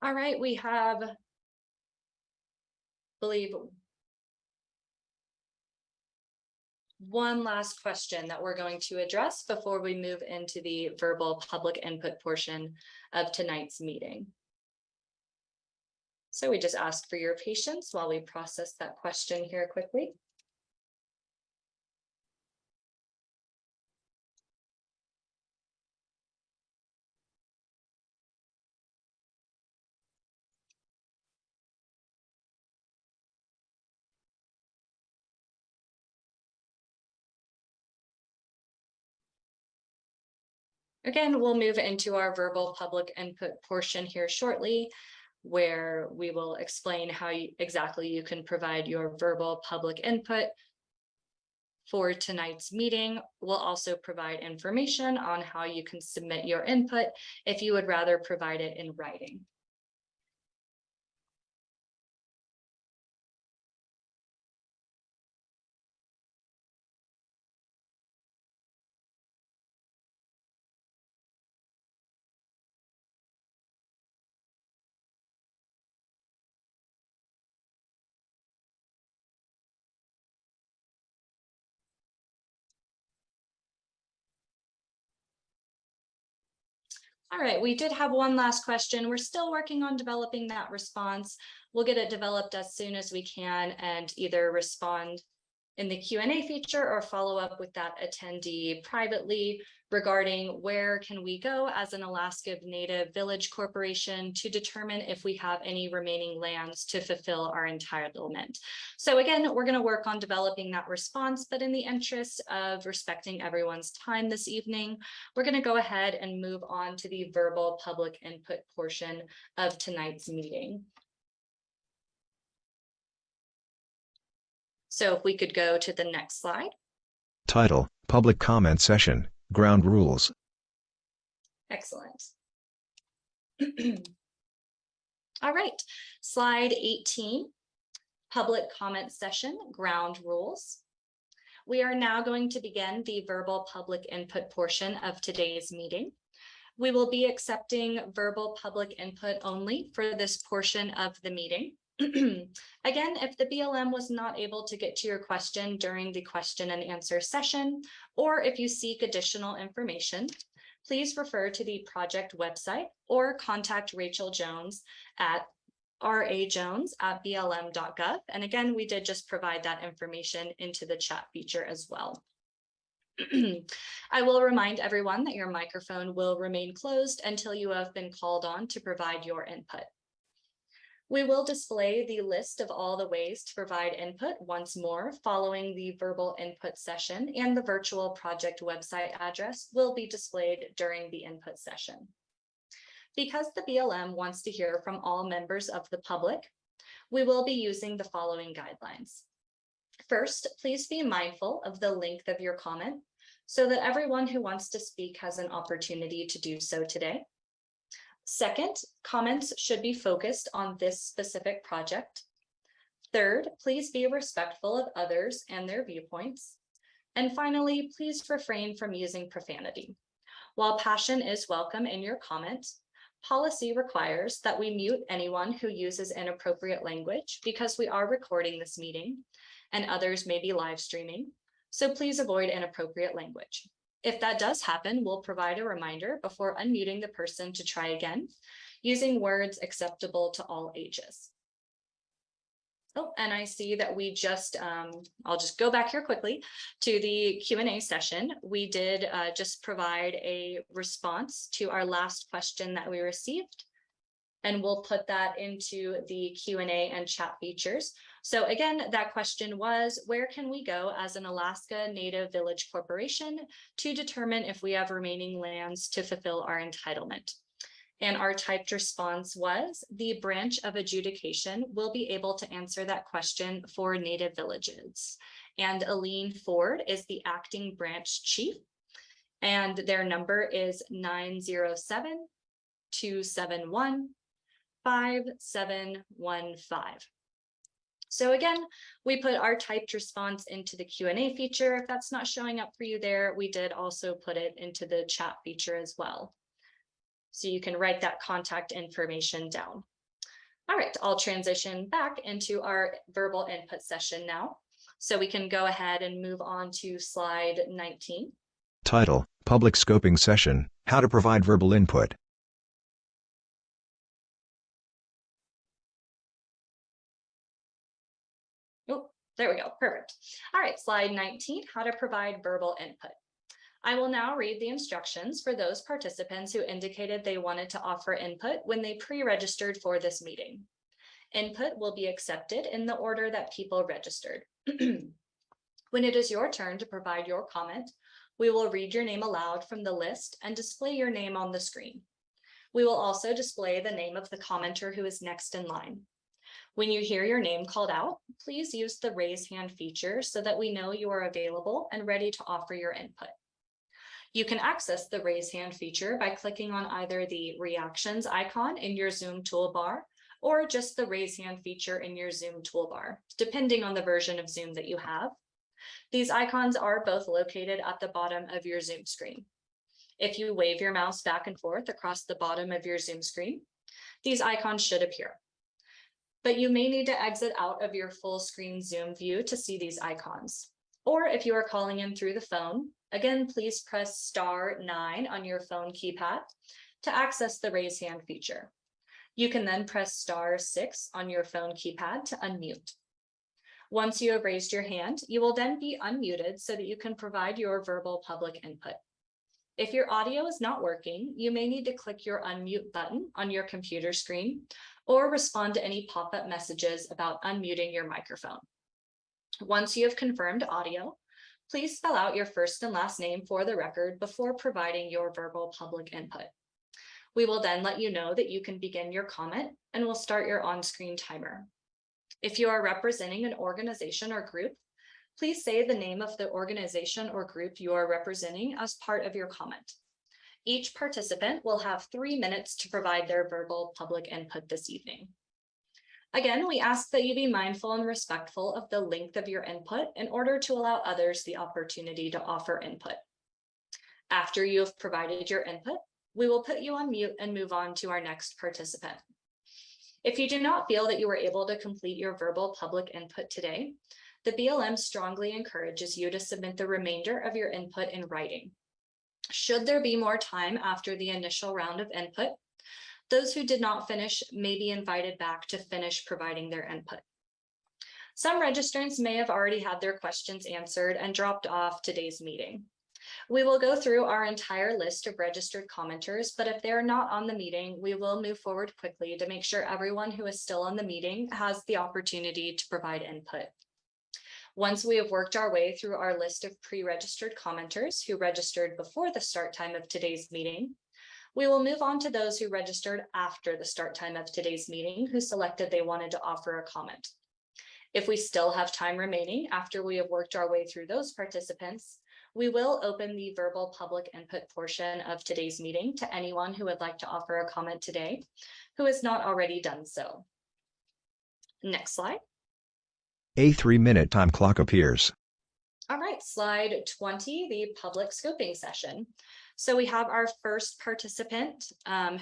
All right, we have, I believe, one last question that we're going to address before we move into the verbal public input portion of tonight's meeting. So we just ask for your patience while we process that question here quickly. Again, we'll move into our verbal public input portion here shortly, where we will explain how exactly you can provide your verbal public input for tonight's meeting. We'll also provide information on how you can submit your input if you would rather provide it in writing. All right, we did have one last question. We're still working on developing that response. We'll get it developed as soon as we can and either respond in the Q&A feature or follow up with that attendee privately regarding where can we go as an Alaska Native Village Corporation to determine if we have any remaining lands to fulfill our entitlement. So again, we're going to work on developing that response, but in the interest of respecting everyone's time this evening, we're going to go ahead and move on to the verbal public input portion of tonight's meeting. So if we could go to the next slide.
Title: Public Comment Session, Ground Rules.
Excellent. All right, slide 18, Public Comment Session, Ground Rules. We are now going to begin the verbal public input portion of today's meeting. We will be accepting verbal public input only for this portion of the meeting. Again, if the BLM was not able to get to your question during the question and answer session, or if you seek additional information, please refer to the project website or contact Rachel Jones at rajones@blm.gov. And again, we did just provide that information into the chat feature as well. I will remind everyone that your microphone will remain closed until you have been called on to provide your input. We will display the list of all the ways to provide input once more following the verbal input session, and the virtual project website address will be displayed during the input session. Because the BLM wants to hear from all members of the public, we will be using the following guidelines. First, please be mindful of the length of your comment so that everyone who wants to speak has an opportunity to do so today. Second, comments should be focused on this specific project. Third, please be respectful of others and their viewpoints. And finally, please refrain from using profanity. While passion is welcome in your comment, policy requires that we mute anyone who uses inappropriate language because we are recording this meeting and others may be live streaming. So please avoid inappropriate language. If that does happen, we'll provide a reminder before unmuting the person to try again, using words acceptable to all ages. Oh, and I see that we just, I'll just go back here quickly to the Q&A session. We did just provide a response to our last question that we received, and we'll put that into the Q&A and chat features. So again, that question was, where can we go as an Alaska Native Village Corporation to determine if we have remaining lands to fulfill our entitlement? And our typed response was, the branch of adjudication will be able to answer that question for Native villages. And Aline Ford is the acting branch chief, and their number is 907-271-5715. So again, we put our typed response into the Q&A feature. If that's not showing up for you there, we did also put it into the chat feature as well. So you can write that contact information down. All right, I'll transition back into our verbal input session now. So we can go ahead and move on to slide 19.
Title: Public Scoping Session, How to Provide Verbal Input.
There we go, perfect. All right, slide 19, how to provide verbal input. I will now read the instructions for those participants who indicated they wanted to offer input when they pre-registered for this meeting. Input will be accepted in the order that people registered. When it is your turn to provide your comment, we will read your name aloud from the list and display your name on the screen. We will also display the name of the commenter who is next in line. When you hear your name called out, please use the raise hand feature so that we know you are available and ready to offer your input. You can access the raise hand feature by clicking on either the reactions icon in your Zoom toolbar or just the raise hand feature in your Zoom toolbar, depending on the version of Zoom that you have. These icons are both located at the bottom of your Zoom screen. If you wave your mouse back and forth across the bottom of your Zoom screen, these icons should appear. But you may need to exit out of your full screen Zoom view to see these icons. Or if you are calling in through the phone, again, please press *9 on your phone keypad to access the raise hand feature. You can then press *6 on your phone keypad to unmute. Once you have raised your hand, you will then be unmuted so that you can provide your verbal public input. If your audio is not working, you may need to click your unmute button on your computer screen or respond to any pop-up messages about unmuting your microphone. Once you have confirmed audio, please spell out your first and last name for the record before providing your verbal public input. We will then let you know that you can begin your comment and will start your on-screen timer. If you are representing an organization or group, please say the name of the organization or group you are representing as part of your comment. Each participant will have 3 minutes to provide their verbal public input this evening. Again, we ask that you be mindful and respectful of the length of your input in order to allow others the opportunity to offer input. After you have provided your input, we will put you on mute and move on to our next participant. If you do not feel that you were able to complete your verbal public input today, the BLM strongly encourages you to submit the remainder of your input in writing. Should there be more time after the initial round of input, those who did not finish may be invited back to finish providing their input. Some registrants may have already had their questions answered and dropped off today's meeting. We will go through our entire list of registered commenters, but if they're not on the meeting, we will move forward quickly to make sure everyone who is still on the meeting has the opportunity to provide input. Once we have worked our way through our list of pre-registered commenters who registered before the start time of today's meeting, we will move on to those who registered after the start time of today's meeting who selected they wanted to offer a comment. If we still have time remaining after we have worked our way through those participants, we will open the verbal public input portion of today's meeting to anyone who would like to offer a comment today who has not already done so. Next slide.
A 3-minute time clock appears.
All right, slide 20, the public scoping session. So we have our first participant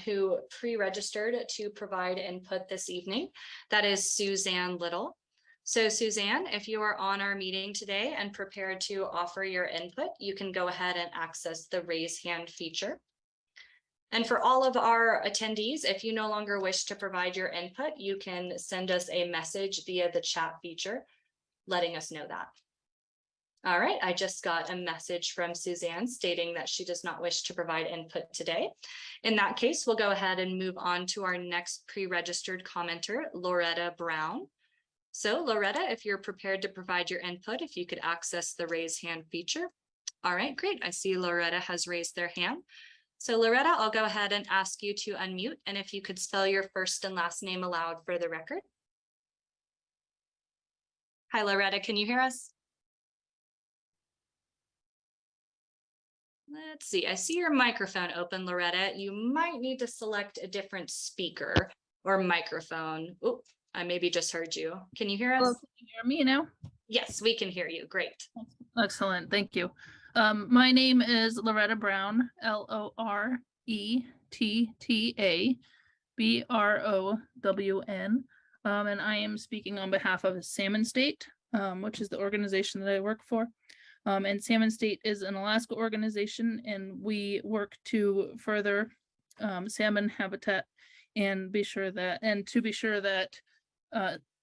who pre-registered to provide input this evening. That is Suzanne Little. So Suzanne, if you are on our meeting today and prepared to offer your input, you can go ahead and access the raise hand feature. And for all of our attendees, if you no longer wish to provide your input, you can send us a message via the chat feature, letting us know that. All right, I just got a message from Suzanne stating that she does not wish to provide input today. In that case, we'll go ahead and move on to our next pre-registered commenter, Loretta Brown. So Loretta, if you're prepared to provide your input, if you could access the raise hand feature. All right, great. I see Loretta has raised their hand. So Loretta, I'll go ahead and ask you to unmute, and if you could spell your first and last name aloud for the record. Hi, Loretta, can you hear us? Let's see, I see your microphone open, Loretta. You might need to select a different speaker or microphone. Oh, I maybe just heard you. Can you hear us?
Hello, can you hear me now?
Yes, we can hear you. Great.
Excellent, thank you. My name is Loretta Brown, LORETTA BROWN, and I am speaking on behalf of Salmon State, which is the organization that I work for. And Salmon State is an Alaska organization, and we work to further salmon habitat and be sure that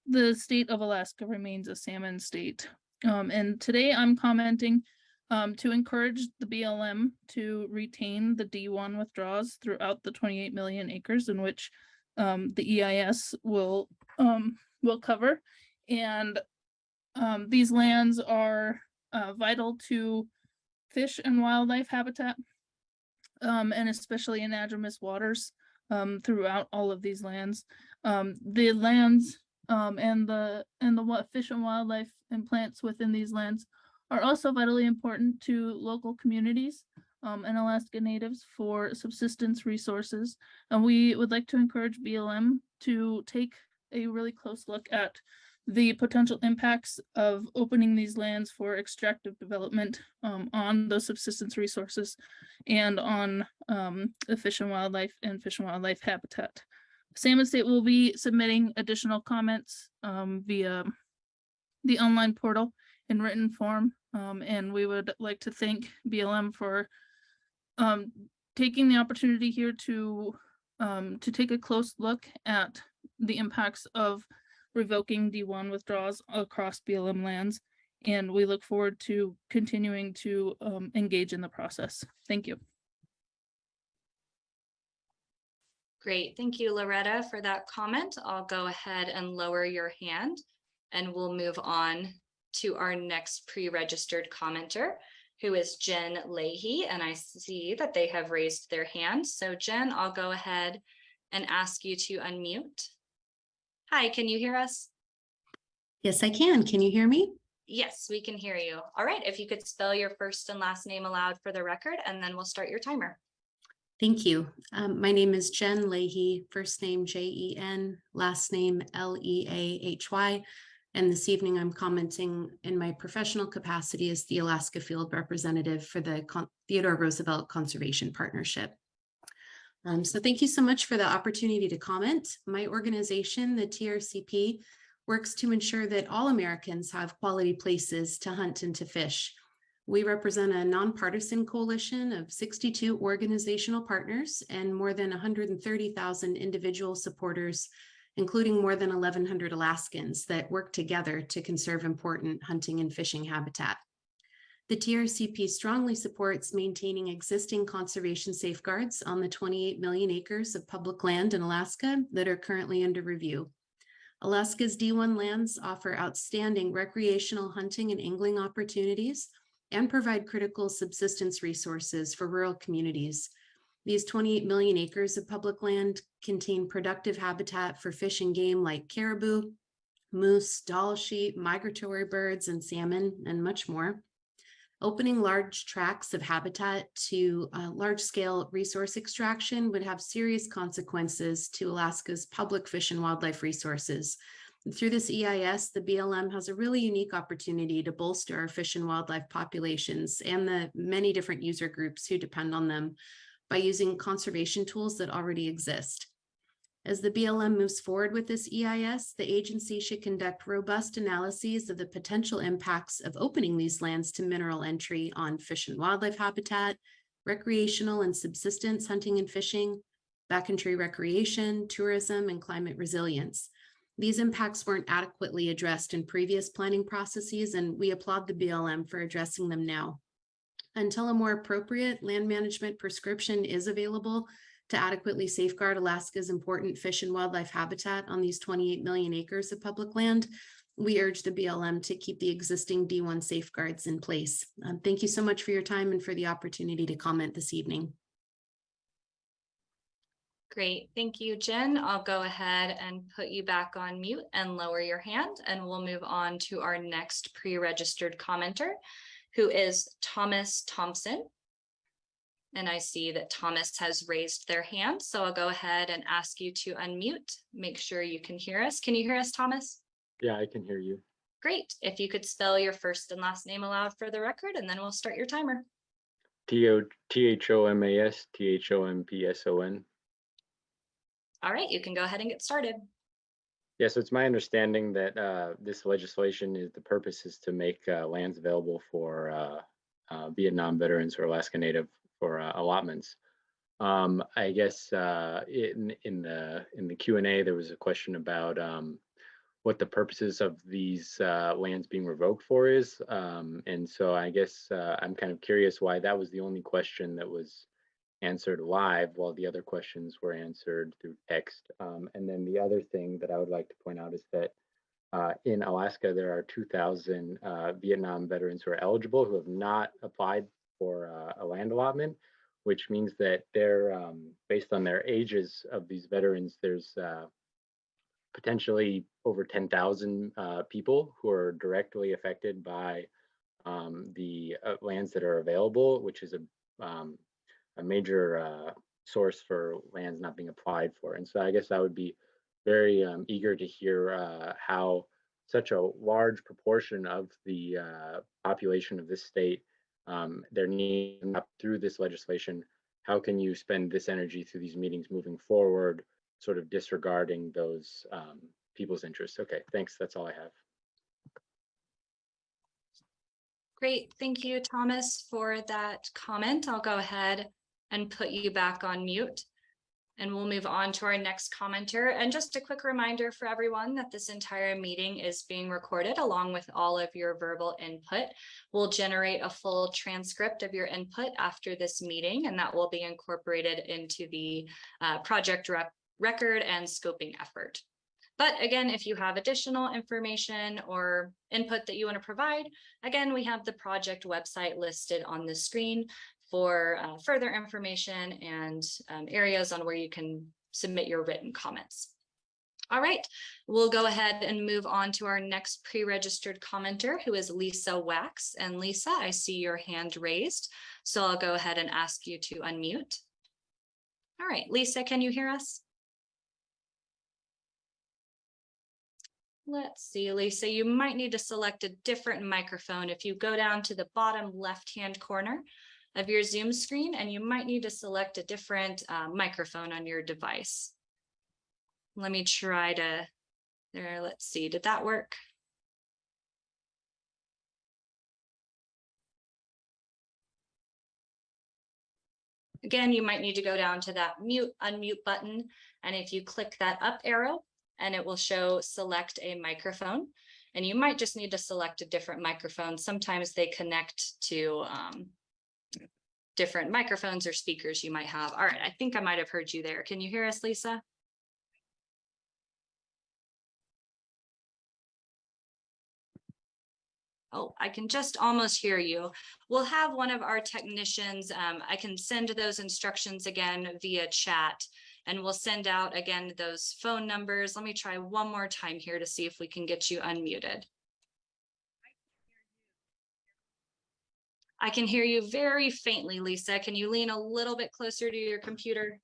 the state of Alaska remains a salmon state. And today I'm commenting to encourage the BLM to retain the D1 withdrawals throughout the 28 million acres in which the EIS will cover. And these lands are vital to fish and wildlife habitat, and especially anadromous waters throughout all of these lands. The lands and the fish and wildlife and plants within these lands are also vitally important to local communities and Alaska Natives for subsistence resources. And we would like to encourage BLM to take a really close look at the potential impacts of opening these lands for extractive development on those subsistence resources and on the fish and wildlife habitat. Salmon State will be submitting additional comments via the online portal in written form, and we would like to thank BLM for taking the opportunity here to take a close look at the impacts of revoking D1 withdrawals across BLM lands. And we look forward to continuing to engage in the process. Thank you.
Great, thank you, Loretta, for that comment. I'll go ahead and lower your hand and we'll move on to our next pre-registered commenter, who is Jen Leahy, and I see that they have raised their hand. So Jen, I'll go ahead and ask you to unmute. Hi, can you hear us?
Yes, I can. Can you hear me?
Yes, we can hear you. All right, if you could spell your first and last name aloud for the record, and then we'll start your timer.
Thank you. My name is Jen Leahy, first name Jen, last name Leahy. And this evening I'm commenting in my professional capacity as the Alaska Field Representative for the Theodore Roosevelt Conservation Partnership. So thank you so much for the opportunity to comment. My organization, the TRCP, works to ensure that all Americans have quality places to hunt and to fish. We represent a nonpartisan coalition of 62 organizational partners and more than 130,000 individual supporters, including more than 1,100 Alaskans that work together to conserve important hunting and fishing habitat. The TRCP strongly supports maintaining existing conservation safeguards on the 28 million acres of public land in Alaska that are currently under review. Alaska's D1 lands offer outstanding recreational hunting and angling opportunities and provide critical subsistence resources for rural communities. These 28 million acres of public land contain productive habitat for fish and game like caribou, moose, Dall sheep, migratory birds, and salmon, and much more. Opening large tracts of habitat to large-scale resource extraction would have serious consequences to Alaska's public fish and wildlife resources. Through this EIS, the BLM has a really unique opportunity to bolster our fish and wildlife populations and the many different user groups who depend on them by using conservation tools that already exist. As the BLM moves forward with this EIS, the agency should conduct robust analyses of the potential impacts of opening these lands to mineral entry on fish and wildlife habitat, recreational and subsistence hunting and fishing, backcountry recreation, tourism, and climate resilience. These impacts weren't adequately addressed in previous planning processes, and we applaud the BLM for addressing them now. Until a more appropriate land management prescription is available to adequately safeguard Alaska's important fish and wildlife habitat on these 28 million acres of public land, we urge the BLM to keep the existing D1 safeguards in place. Thank you so much for your time and for the opportunity to comment this evening.
Great, thank you, Jen. I'll go ahead and put you back on mute and lower your hand, and we'll move on to our next pre-registered commenter, who is Thomas Thompson. And I see that Thomas has raised their hand, so I'll go ahead and ask you to unmute. Make sure you can hear us. Can you hear us, Thomas?
Yeah, I can hear you.
Great. If you could spell your first and last name aloud for the record, and then we'll start your timer.
Thomas, Thompson.
All right, you can go ahead and get started.
Yeah, so it's my understanding that this legislation the purpose is to make lands available for Vietnam veterans or Alaska Native for allotments. I guess in the Q&A there was a question about what the purposes of these lands being revoked for is, and so I guess I'm kind of curious why that was the only question that was answered live while the other questions were answered through text. And then the other thing that I would like to point out is that in Alaska, there are 2,000 Vietnam veterans who are eligible who have not applied for a land allotment, which means that they're, based on their ages of these veterans, there's potentially over 10,000 people who are directly affected by the lands that are available, which is a major source for lands not being applied for. And so I guess I would be very eager to hear how such a large proportion of the population of this state, their need through this legislation, how can you spend this energy through these meetings moving forward, sort of disregarding those people's interests? Okay, thanks, that's all I have.
Great, thank you, Thomas, for that comment. I'll go ahead and put you back on mute. And we'll move on to our next commenter. And just a quick reminder for everyone that this entire meeting is being recorded along with all of your verbal input. We'll generate a full transcript of your input after this meeting, and that will be incorporated into the project record and scoping effort. But again, if you have additional information or input that you want to provide, again, we have the project website listed on the screen for further information and areas on where you can submit your written comments. All right, we'll go ahead and move on to our next pre-registered commenter, who is Lisa Wax. And Lisa, I see your hand raised, so I'll go ahead and ask you to unmute. All right, Lisa, can you hear us? Let's see, Lisa, you might need to select a different microphone. If you go down to the bottom left-hand corner of your Zoom screen, and you might need to select a different microphone on your device. Let me try to, there, let's see, did that work? Again, you might need to go down to that mute, unmute button, and if you click that up arrow, and it will show select a microphone, and you might just need to select a different microphone. Sometimes they connect to different microphones or speakers you might have. All right, I think I might have heard you there. Can you hear us, Lisa? Oh, I can just almost hear you. We'll have one of our technicians, I can send those instructions again via chat, and we'll send out again those phone numbers. Let me try one more time here to see if we can get you unmuted. I can hear you very faintly, Lisa. Can you lean a little bit closer to your computer?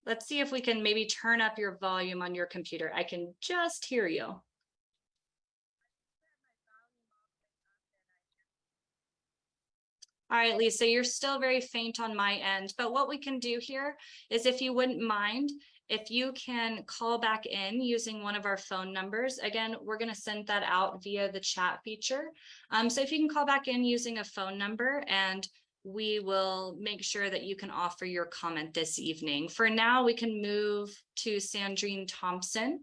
Let's see if we can maybe turn up your volume on your computer. I can just hear you. All right, Lisa, you're still very faint on my end, but what we can do here is, if you wouldn't mind, if you can call back in using one of our phone numbers. Again, we're going to send that out via the chat feature. So if you can call back in using a phone number, and we will make sure that you can offer your comment this evening. For now, we can move to Sandrine Thompson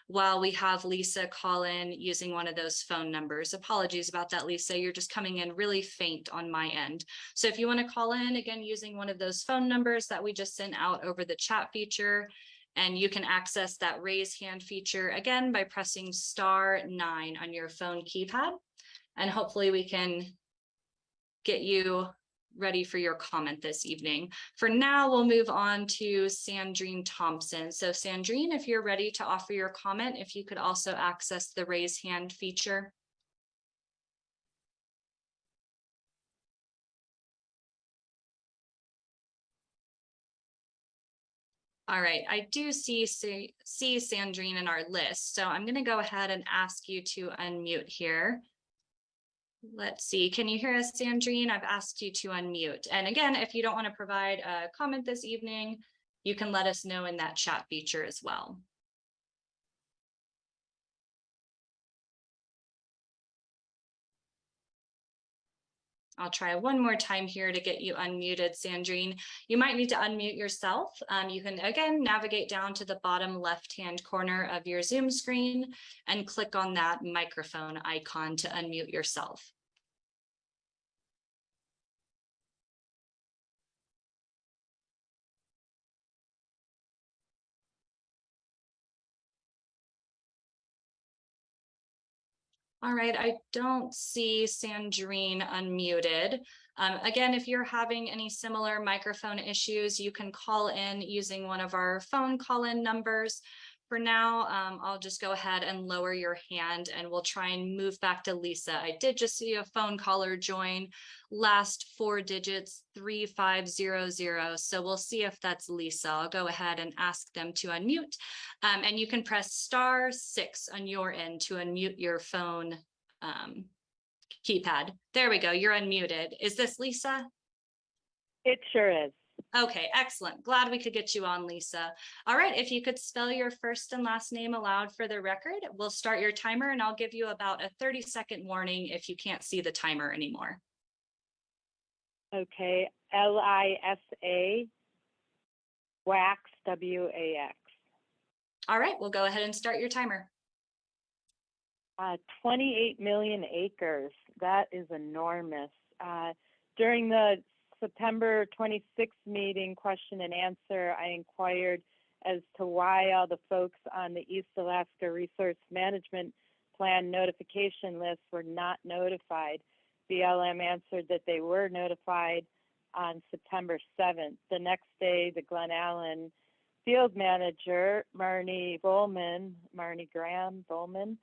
while we have Lisa call in using one of those phone numbers. Apologies about that, Lisa. You're just coming in really faint on my end. So if you want to call in again using one of those phone numbers that we just sent out over the chat feature, and you can access that raise hand feature again by pressing *9 on your phone keypad. And hopefully we can get you ready for your comment this evening. For now, we'll move on to Sandrine Thompson. So Sandrine, if you're ready to offer your comment, if you could also access the raise hand feature. All right, I do see Sandrine in our list, so I'm going to go ahead and ask you to unmute here. Let's see, can you hear us, Sandrine? I've asked you to unmute. And again, if you don't want to provide a comment this evening, you can let us know in that chat feature as well. I'll try one more time here to get you unmuted, Sandrine. You might need to unmute yourself. You can, again, navigate down to the bottom left-hand corner of your Zoom screen and click on that microphone icon to unmute yourself. All right, I don't see Sandrine unmuted. Again, if you're having any similar microphone issues, you can call in using one of our phone call-in numbers. For now, I'll just go ahead and lower your hand, and we'll try and move back to Lisa. I did just see a phone caller join, last 4 digits 3500. So we'll see if that's Lisa. I'll go ahead and ask them to unmute, and you can press *6 on your end to unmute your phone keypad. There we go. You're unmuted. Is this Lisa?
It sure is.
Okay, excellent. Glad we could get you on, Lisa. All right, if you could spell your first and last name aloud for the record, we'll start your timer and I'll give you about a 30-second warning if you can't see the timer anymore.
Okay, Lisa Wax, WAX.
All right, we'll go ahead and start your timer.
28 million acres. That is enormous. During the September 26th meeting, question and answer, I inquired as to why all the folks on the East Alaska Resource Management Plan notification list were not notified. BLM answered that they were notified on September 7th. The next day, the Glen Allen field manager, Marnie Graham Bowman,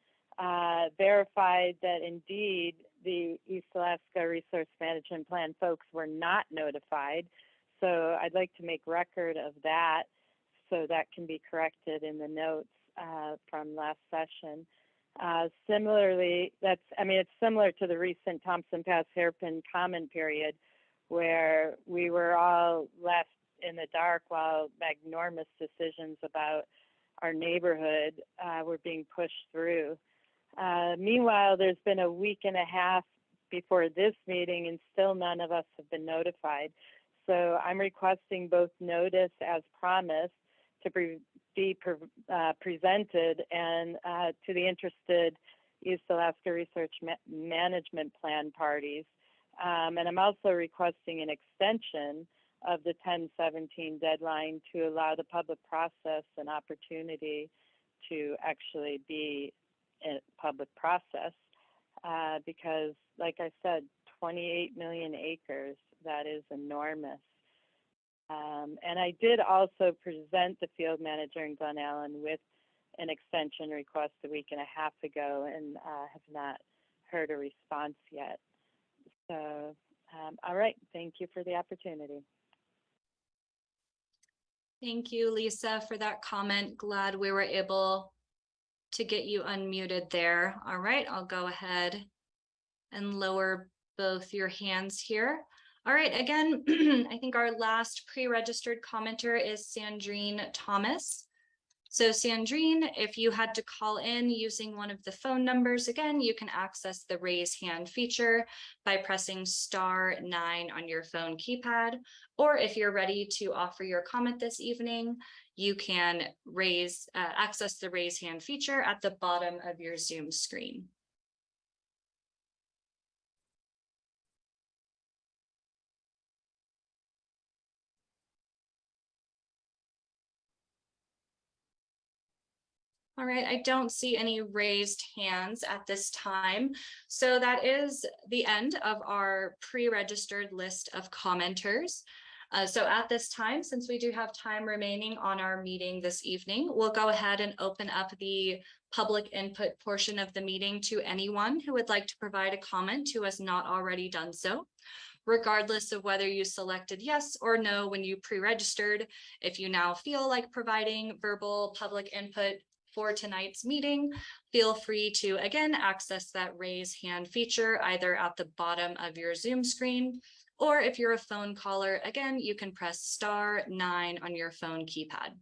verified that indeed the East Alaska Resource Management Plan folks were not notified. So I'd like to make record of that so that can be corrected in the notes from last session. Similarly, it's similar to the recent Thompson Pass hairpin comment period where we were all left in the dark while enormous decisions about our neighborhood were being pushed through. Meanwhile, there's been a week and a half before this meeting and still none of us have been notified. So I'm requesting both notice as promised to be presented and to the interested East Alaska Resource Management Plan parties. And I'm also requesting an extension of the 10/17 deadline to allow the public process an opportunity to actually be a public process because, like I said, 28 million acres, that is enormous. And I did also present the field manager in Glen Allen with an extension request a week and a half ago and have not heard a response yet. So, all right, thank you for the opportunity.
Thank you, Lisa, for that comment. Glad we were able to get you unmuted there. All right, I'll go ahead and lower both your hands here. All right, again, I think our last pre-registered commenter is Sandrine Thomas. So Sandrine, if you had to call in using one of the phone numbers, again, you can access the raise hand feature by pressing *9 on your phone keypad. Or if you're ready to offer your comment this evening, you can access the raise hand feature at the bottom of your Zoom screen. All right, I don't see any raised hands at this time. So that is the end of our pre-registered list of commenters. So at this time, since we do have time remaining on our meeting this evening, we'll go ahead and open up the public input portion of the meeting to anyone who would like to provide a comment who has not already done so. Regardless of whether you selected yes or no when you pre-registered, if you now feel like providing verbal public input for tonight's meeting, feel free to again access that raise hand feature either at the bottom of your Zoom screen, or if you're a phone caller, again, you can press *9 on your phone keypad.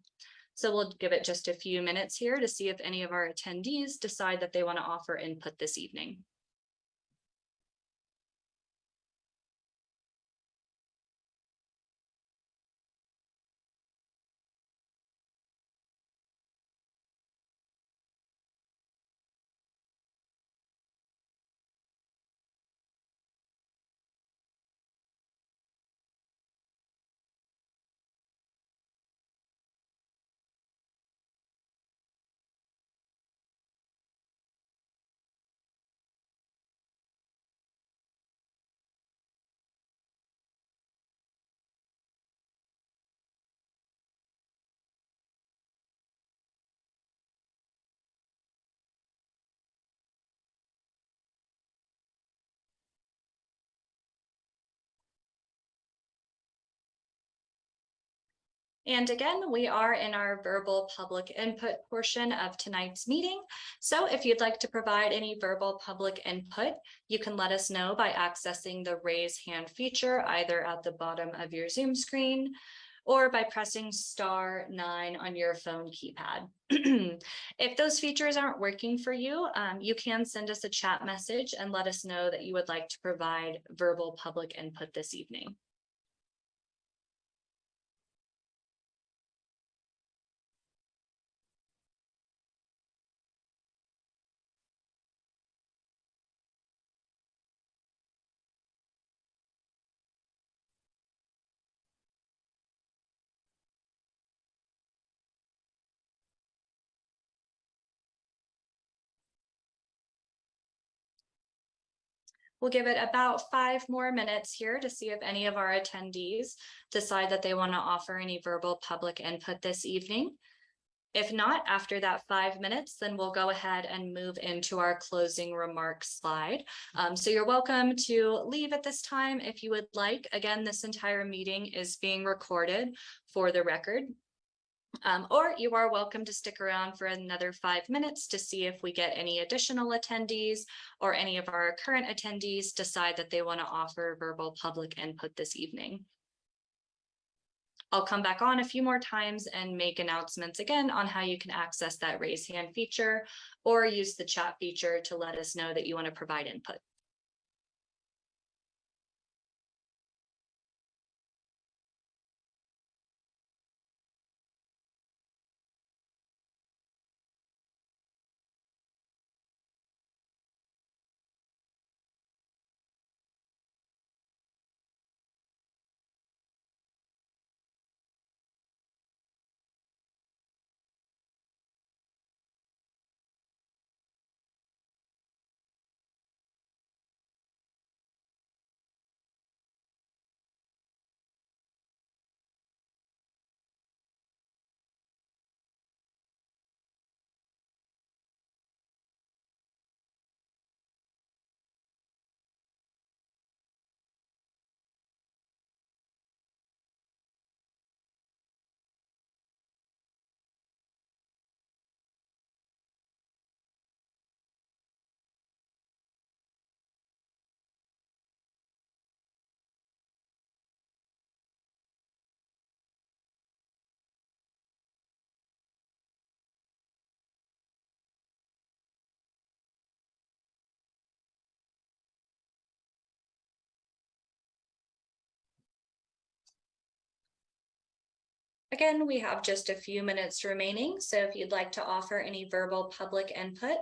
So we'll give it just a few minutes here to see if any of our attendees decide that they want to offer input this evening. And again, we are in our verbal public input portion of tonight's meeting. So if you'd like to provide any verbal public input, you can let us know by accessing the raise hand feature either at the bottom of your Zoom screen or by pressing *9 on your phone keypad. If those features aren't working for you, you can send us a chat message and let us know that you would like to provide verbal public input this evening. We'll give it about 5 more minutes here to see if any of our attendees decide that they want to offer any verbal public input this evening. If not, after that 5 minutes, then we'll go ahead and move into our closing remarks slide. So you're welcome to leave at this time if you would like. Again, this entire meeting is being recorded for the record. Or you are welcome to stick around for another 5 minutes to see if we get any additional attendees or any of our current attendees decide that they want to offer verbal public input this evening. I'll come back on a few more times and make announcements again on how you can access that raise hand feature or use the chat feature to let us know that you want to provide input. Again, we have just a few minutes remaining, so if you'd like to offer any verbal public input,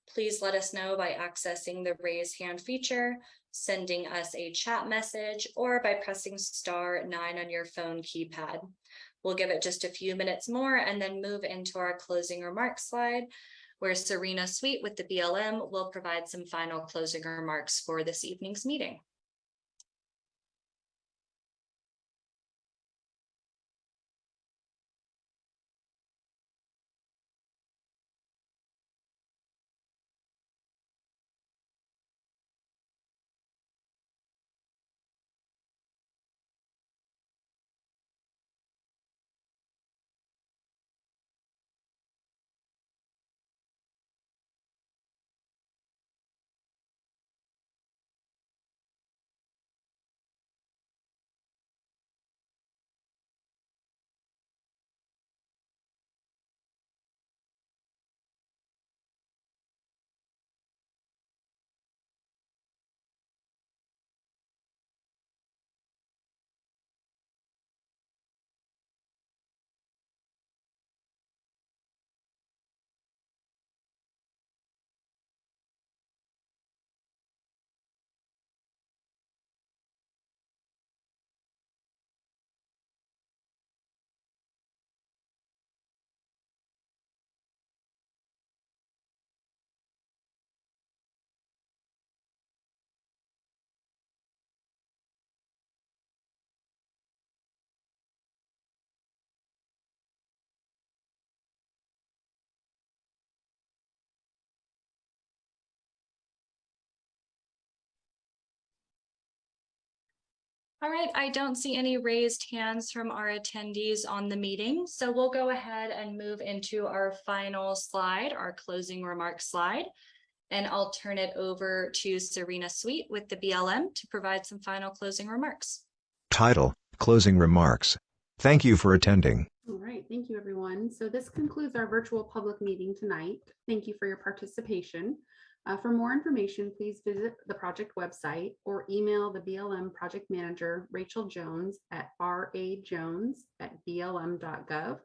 please let us know by accessing the raise hand feature, sending us a chat message, or by pressing *9 on your phone keypad. We'll give it just a few minutes more and then move into our closing remarks slide, where Serena Sweet with the BLM will provide some final closing remarks for this evening's meeting. All right, I don't see any raised hands from our attendees on the meeting, so we'll go ahead and move into our final slide, our closing remarks slide. And I'll turn it over to Serena Sweet with the BLM to provide some final closing remarks.
Title: Closing Remarks. Thank you for attending.
All right, thank you, everyone. So this concludes our virtual public meeting tonight. Thank you for your participation. For more information, please visit the project website or email the BLM project manager, Rachel Jones, at rajones@blm.gov.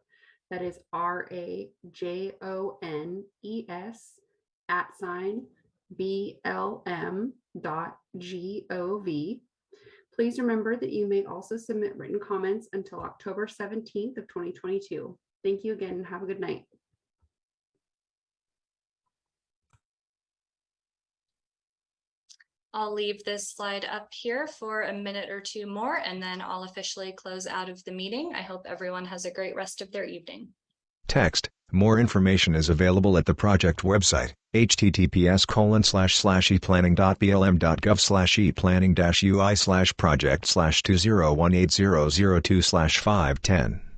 That is RAJONES@blm.gov. Please remember that you may also submit written comments until October 17th of 2022. Thank you again and have a good night.
I'll leave this slide up here for a minute or two more, and then I'll officially close out of the meeting. I hope everyone has a great rest of their evening.
Text: More information is available at the project website, https://eplanning.blm.gov/eplanning-ui/project/20180002/510.